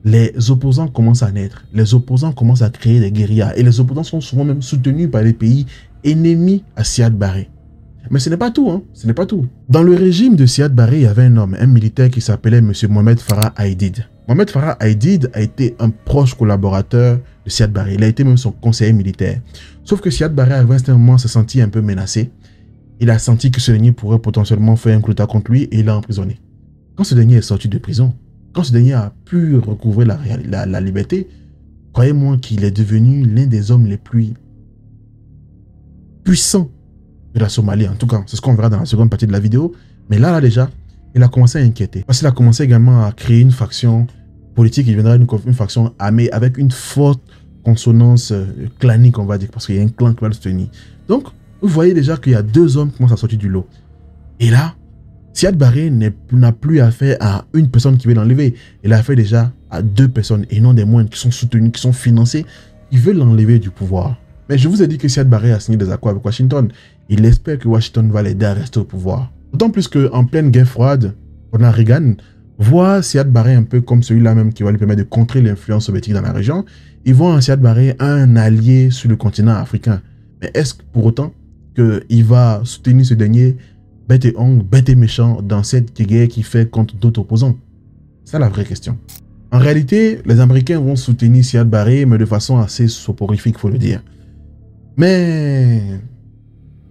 les opposants commencent à naître, les opposants commencent à créer des guérillas et les opposants sont souvent même soutenus par les pays ennemis à Siad Barre. Mais ce n'est pas tout, hein, ce n'est pas tout. Dans le régime de Siad Barre, il y avait un homme, un militaire qui s'appelait M. Mohamed Farah Aidid. Mohamed Farah Aidid a été un proche collaborateur de Siad Barre. Il a été même son conseiller militaire. Sauf que Siad Barre, à un certain moment, s'est senti un peu menacé. Il a senti que ce dernier pourrait potentiellement faire un coup d'État contre lui et il l'a emprisonné. Quand ce dernier est sorti de prison, quand ce dernier a pu recouvrer la liberté, croyez-moi qu'il est devenu l'un des hommes les plus puissants de la Somalie. En tout cas, c'est ce qu'on verra dans la seconde partie de la vidéo. Mais là déjà, il a commencé à inquiéter. Parce qu'il a commencé également à créer une faction politique. Il deviendra une faction armée avec une forte consonance clanique, on va dire. Parce qu'il y a un clan qui va le soutenir. Donc, vous voyez déjà qu'il y a deux hommes qui commencent à sortir du lot. Et là, Siad Barre n'a plus affaire à une personne qui veut l'enlever. Il a affaire déjà à deux personnes, et non des moindres, qui sont soutenues, qui sont financées, qui veulent l'enlever du pouvoir. Mais je vous ai dit que Siad Barre a signé des accords avec Washington. Il espère que Washington va l'aider à rester au pouvoir. D'autant plus qu'en pleine guerre froide, Ronald Reagan voit Siad Barre un peu comme celui-là même qui va lui permettre de contrer l'influence soviétique dans la région. Ils voient en Siad Barre un allié sur le continent africain. Mais est-ce pour autant qu'il va soutenir ce dernier bête et ongle, bête et méchant dans cette guerre qu'il fait contre d'autres opposants? C'est la vraie question. En réalité, les Américains vont soutenir Siad Barre, mais de façon assez soporifique, il faut le dire. Mais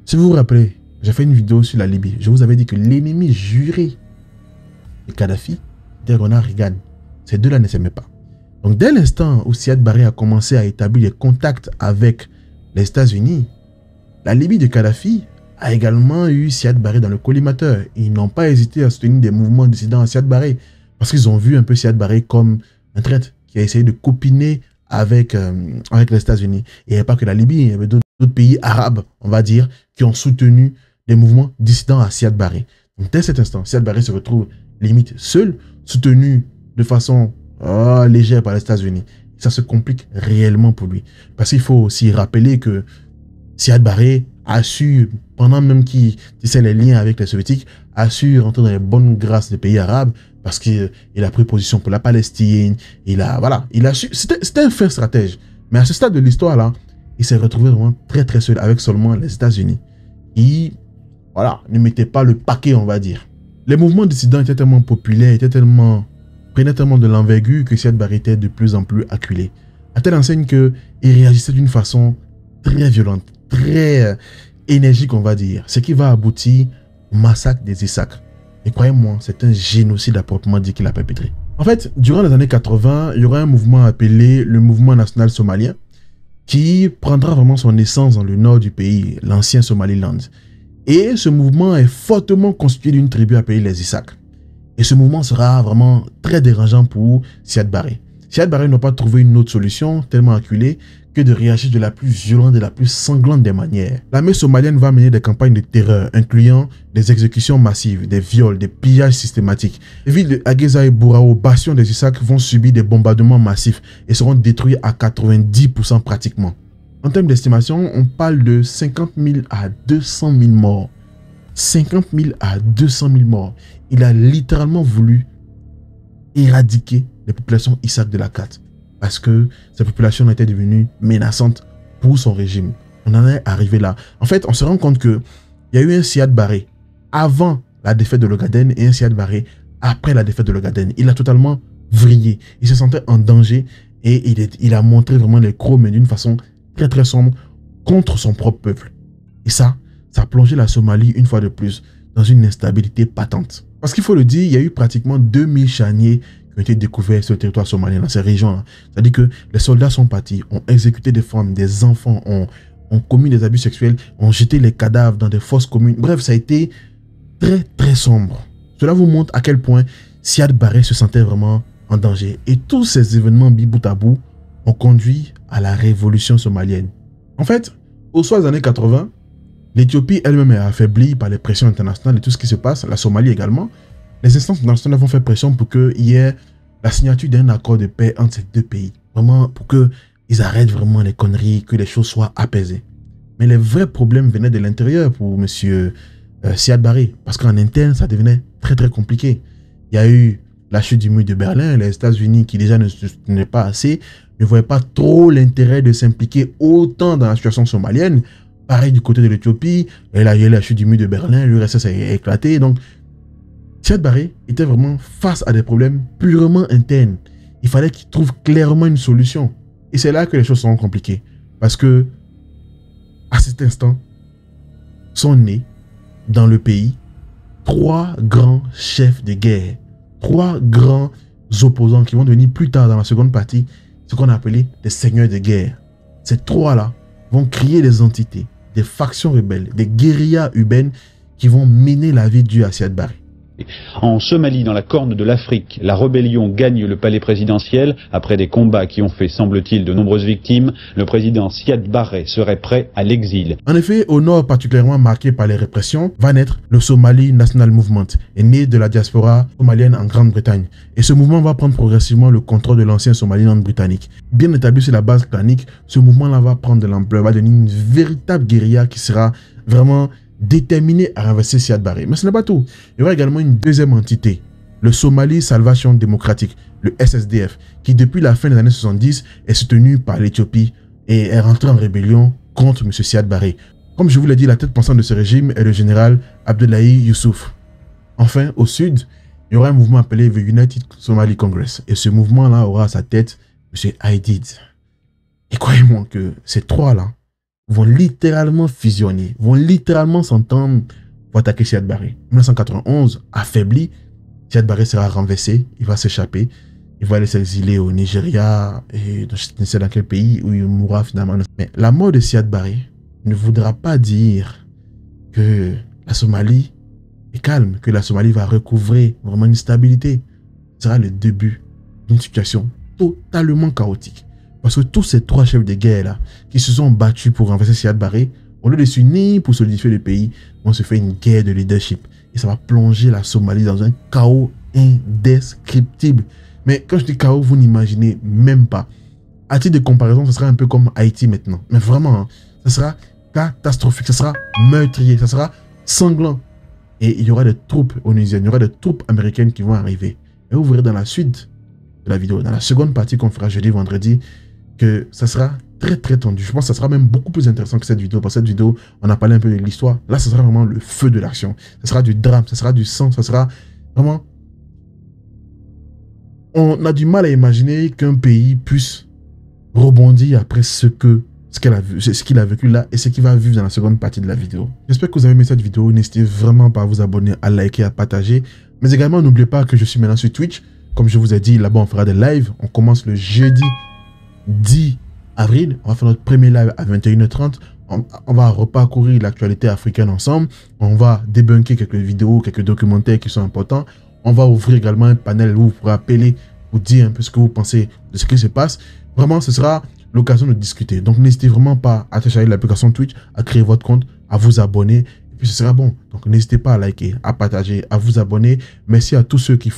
si vous vous rappelez, j'ai fait une vidéo sur la Libye. Je vous avais dit que l'ennemi juré de Kadhafi était Ronald Reagan. Ces deux-là ne s'aimaient pas. Donc dès l'instant où Siad Barre a commencé à établir des contacts avec les États-Unis, la Libye de Kadhafi a également eu Siad Barre dans le collimateur. Ils n'ont pas hésité à soutenir des mouvements dissidents à Siad Barre parce qu'ils ont vu un peu Siad Barre comme un traître qui a essayé de copiner avec les États-Unis. Et il n'y avait pas que la Libye, il y avait d'autres pays arabes, on va dire, qui ont soutenu des mouvements dissidents à Siad Barre. Donc dès cet instant, Siad Barre se retrouve limite seul, soutenu de façon légère par les États-Unis. Ça se complique réellement pour lui. Parce qu'il faut aussi rappeler que Siad Barre a su, pendant même qu'il tissait les liens avec les soviétiques, a su rentrer dans les bonnes grâces des pays arabes parce qu'il a pris position pour la Palestine. C'était un fin stratège. Mais à ce stade de l'histoire là, il s'est retrouvé vraiment très très seul avec seulement les États-Unis. Qui, ne mettaient pas le paquet, on va dire. Les mouvements dissidents étaient tellement populaires, prenaient tellement de l'envergure que Siad Barre était de plus en plus acculé. À telle enseigne qu'il réagissait d'une façon très violente, très énergique, on va dire. Ce qui va aboutir au massacre des Issacres. Et croyez-moi, c'est un génocide à proprement dit qu'il a perpétré. En fait, durant les années 80, il y aura un mouvement appelé le Mouvement National Somalien qui prendra vraiment son essence dans le nord du pays, l'ancien Somaliland. Et ce mouvement est fortement constitué d'une tribu appelée les Issacres. Et ce mouvement sera vraiment très dérangeant pour Siad Barre. Siad Barre n'a pas trouvé une autre solution tellement acculée que de réagir de la plus violente, de la plus sanglante des manières. L'armée somalienne va mener des campagnes de terreur, incluant des exécutions massives, des viols, des pillages systématiques. Les villes de Ageza et Bourao, bastion des Isaac, vont subir des bombardements massifs et seront détruits à 90% pratiquement. En termes d'estimation, on parle de 50 000 à 200 000 morts. 50 000 à 200 000 morts. Il a littéralement voulu éradiquer les populations Isaac de la carte parce que ces populations étaient devenues menaçantes pour son régime. On en est arrivé là. En fait, on se rend compte qu'il y a eu un Siad Barre avant la défaite de l'Ogaden et un Siad Barre après la défaite de l'Ogaden. Il a totalement vrillé. Il se sentait en danger et il a montré vraiment les crocs, mais d'une façon très très sombre contre son propre peuple. Et ça a plongé la Somalie une fois de plus dans une instabilité patente. Parce qu'il faut le dire, il y a eu pratiquement 2000 charniers qui ont été découverts sur le territoire somalien, dans ces régions-là. C'est-à-dire que les soldats sont partis, ont exécuté des femmes, des enfants, ont commis des abus sexuels, ont jeté les cadavres dans des fosses communes. Bref, ça a été très très sombre. Cela vous montre à quel point Siad Barre se sentait vraiment en danger. Et tous ces événements mis bout à bout ont conduit à la révolution somalienne. En fait, au soir des années 80, l'Éthiopie elle-même est affaiblie par les pressions internationales et tout ce qui se passe, la Somalie également. Les instances internationales vont faire pression pour qu'il y ait la signature d'un accord de paix entre ces deux pays. Vraiment pour qu'ils arrêtent vraiment les conneries, que les choses soient apaisées. Mais les vrais problèmes venaient de l'intérieur pour M. Siad Barre. Parce qu'en interne, ça devenait très très compliqué. Il y a eu la chute du mur de Berlin, les États-Unis qui déjà ne soutenaient pas assez, ne voyaient pas trop l'intérêt de s'impliquer autant dans la situation somalienne. Pareil du côté de l'Éthiopie, il y a eu la chute du mur de Berlin, l'URSS a éclaté. Donc, Siad Barre était vraiment face à des problèmes purement internes. Il fallait qu'il trouve clairement une solution. Et c'est là que les choses seront compliquées. Parce que, à cet instant, sont nés dans le pays 3 grands chefs de guerre. 3 grands opposants qui vont devenir plus tard dans la seconde partie ce qu'on a appelé des seigneurs de guerre. Ces 3-là vont créer des entités, des factions rebelles, des guérillas urbaines qui vont mener la vie dure à Siad Barre. En Somalie, dans la corne de l'Afrique, la rébellion gagne le palais présidentiel. Après des combats qui ont fait, semble-t-il, de nombreuses victimes, le président Siad Barre serait prêt à l'exil. En effet, au nord particulièrement marqué par les répressions, va naître le Somali National Movement, né de la diaspora somalienne en Grande-Bretagne. Et ce mouvement va prendre progressivement le contrôle de l'ancien Somaliland britannique. Bien établi sur la base clanique, ce mouvement-là va prendre de l'ampleur, va devenir une véritable guérilla qui sera vraiment déterminé à renverser Siad Barre. Mais ce n'est pas tout. Il y aura également une deuxième entité, le Somali Salvation Démocratique, le SSDF, qui depuis la fin des années 70 est soutenu par l'Éthiopie et est rentré en rébellion contre M. Siad Barre. Comme je vous l'ai dit, la tête pensante de ce régime est le général Abdullahi Youssouf. Enfin, au sud, il y aura un mouvement appelé The United Somali Congress. Et ce mouvement-là aura à sa tête M. Aidid. Et croyez-moi que ces 3-là vont littéralement fusionner, vont littéralement s'entendre pour attaquer Siad Barre. En 1991, affaibli, Siad Barre sera renversé, il va s'échapper, il va aller s'exiler au Nigeria, et je ne sais dans quel pays où il mourra finalement. Mais la mort de Siad Barre ne voudra pas dire que la Somalie est calme, que la Somalie va recouvrer vraiment une stabilité. Ce sera le début d'une situation totalement chaotique. Parce que tous ces 3 chefs de guerre-là, qui se sont battus pour renverser Siad Barre, au lieu de s'unir pour solidifier le pays, on se fait une guerre de leadership. Et ça va plonger la Somalie dans un chaos indescriptible. Mais quand je dis chaos, vous n'imaginez même pas. À titre de comparaison, ce sera un peu comme Haïti maintenant. Mais vraiment, hein, ça sera catastrophique, ça sera meurtrier, ça sera sanglant. Et il y aura des troupes onusiennes, il y aura des troupes américaines qui vont arriver. Et vous verrez dans la suite de la vidéo, dans la seconde partie qu'on fera jeudi, vendredi, que ça sera très très tendu. Je pense que ça sera même beaucoup plus intéressant que cette vidéo. Parce que cette vidéo, on a parlé un peu de l'histoire. Là, ça sera vraiment le feu de l'action. Ça sera du drame, ça sera du sang, ça sera vraiment... On a du mal à imaginer qu'un pays puisse rebondir après ce qu'il a vécu là et ce qu'il va vivre dans la seconde partie de la vidéo. J'espère que vous avez aimé cette vidéo. N'hésitez vraiment pas à vous abonner, à liker, à partager. Mais également, n'oubliez pas que je suis maintenant sur Twitch. Comme je vous ai dit, là-bas, on fera des lives. On commence le jeudi 10 avril, on va faire notre premier live à 21h30. On va reparcourir l'actualité africaine ensemble. On va débunker quelques vidéos, quelques documentaires qui sont importants. On va ouvrir également un panel où vous pourrez appeler, vous dire un peu ce que vous pensez de ce qui se passe. Vraiment, ce sera l'occasion de discuter. Donc, n'hésitez vraiment pas à télécharger l'application Twitch, à créer votre compte, à vous abonner. Et puis, ce sera bon. Donc, n'hésitez pas à liker, à partager, à vous abonner. Merci à tous ceux qui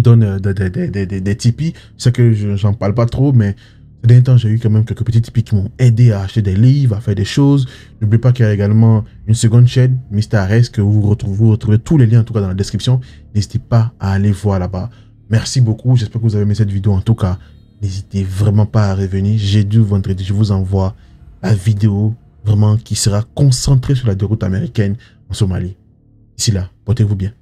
donnent des Tipeee. C'est que j'en parle pas trop, mais ces derniers temps, j'ai eu quand même quelques petits Tipeee qui m'ont aidé à acheter des livres, à faire des choses. N'oubliez pas qu'il y a également une seconde chaîne, Mr. Ares, que vous retrouvez tous les liens en tout cas dans la description. N'hésitez pas à aller voir là-bas. Merci beaucoup. J'espère que vous avez aimé cette vidéo. En tout cas, n'hésitez vraiment pas à revenir. Jeudi ou vendredi, je vous envoie la vidéo vraiment qui sera concentrée sur la déroute américaine en Somalie. D'ici là, portez-vous bien.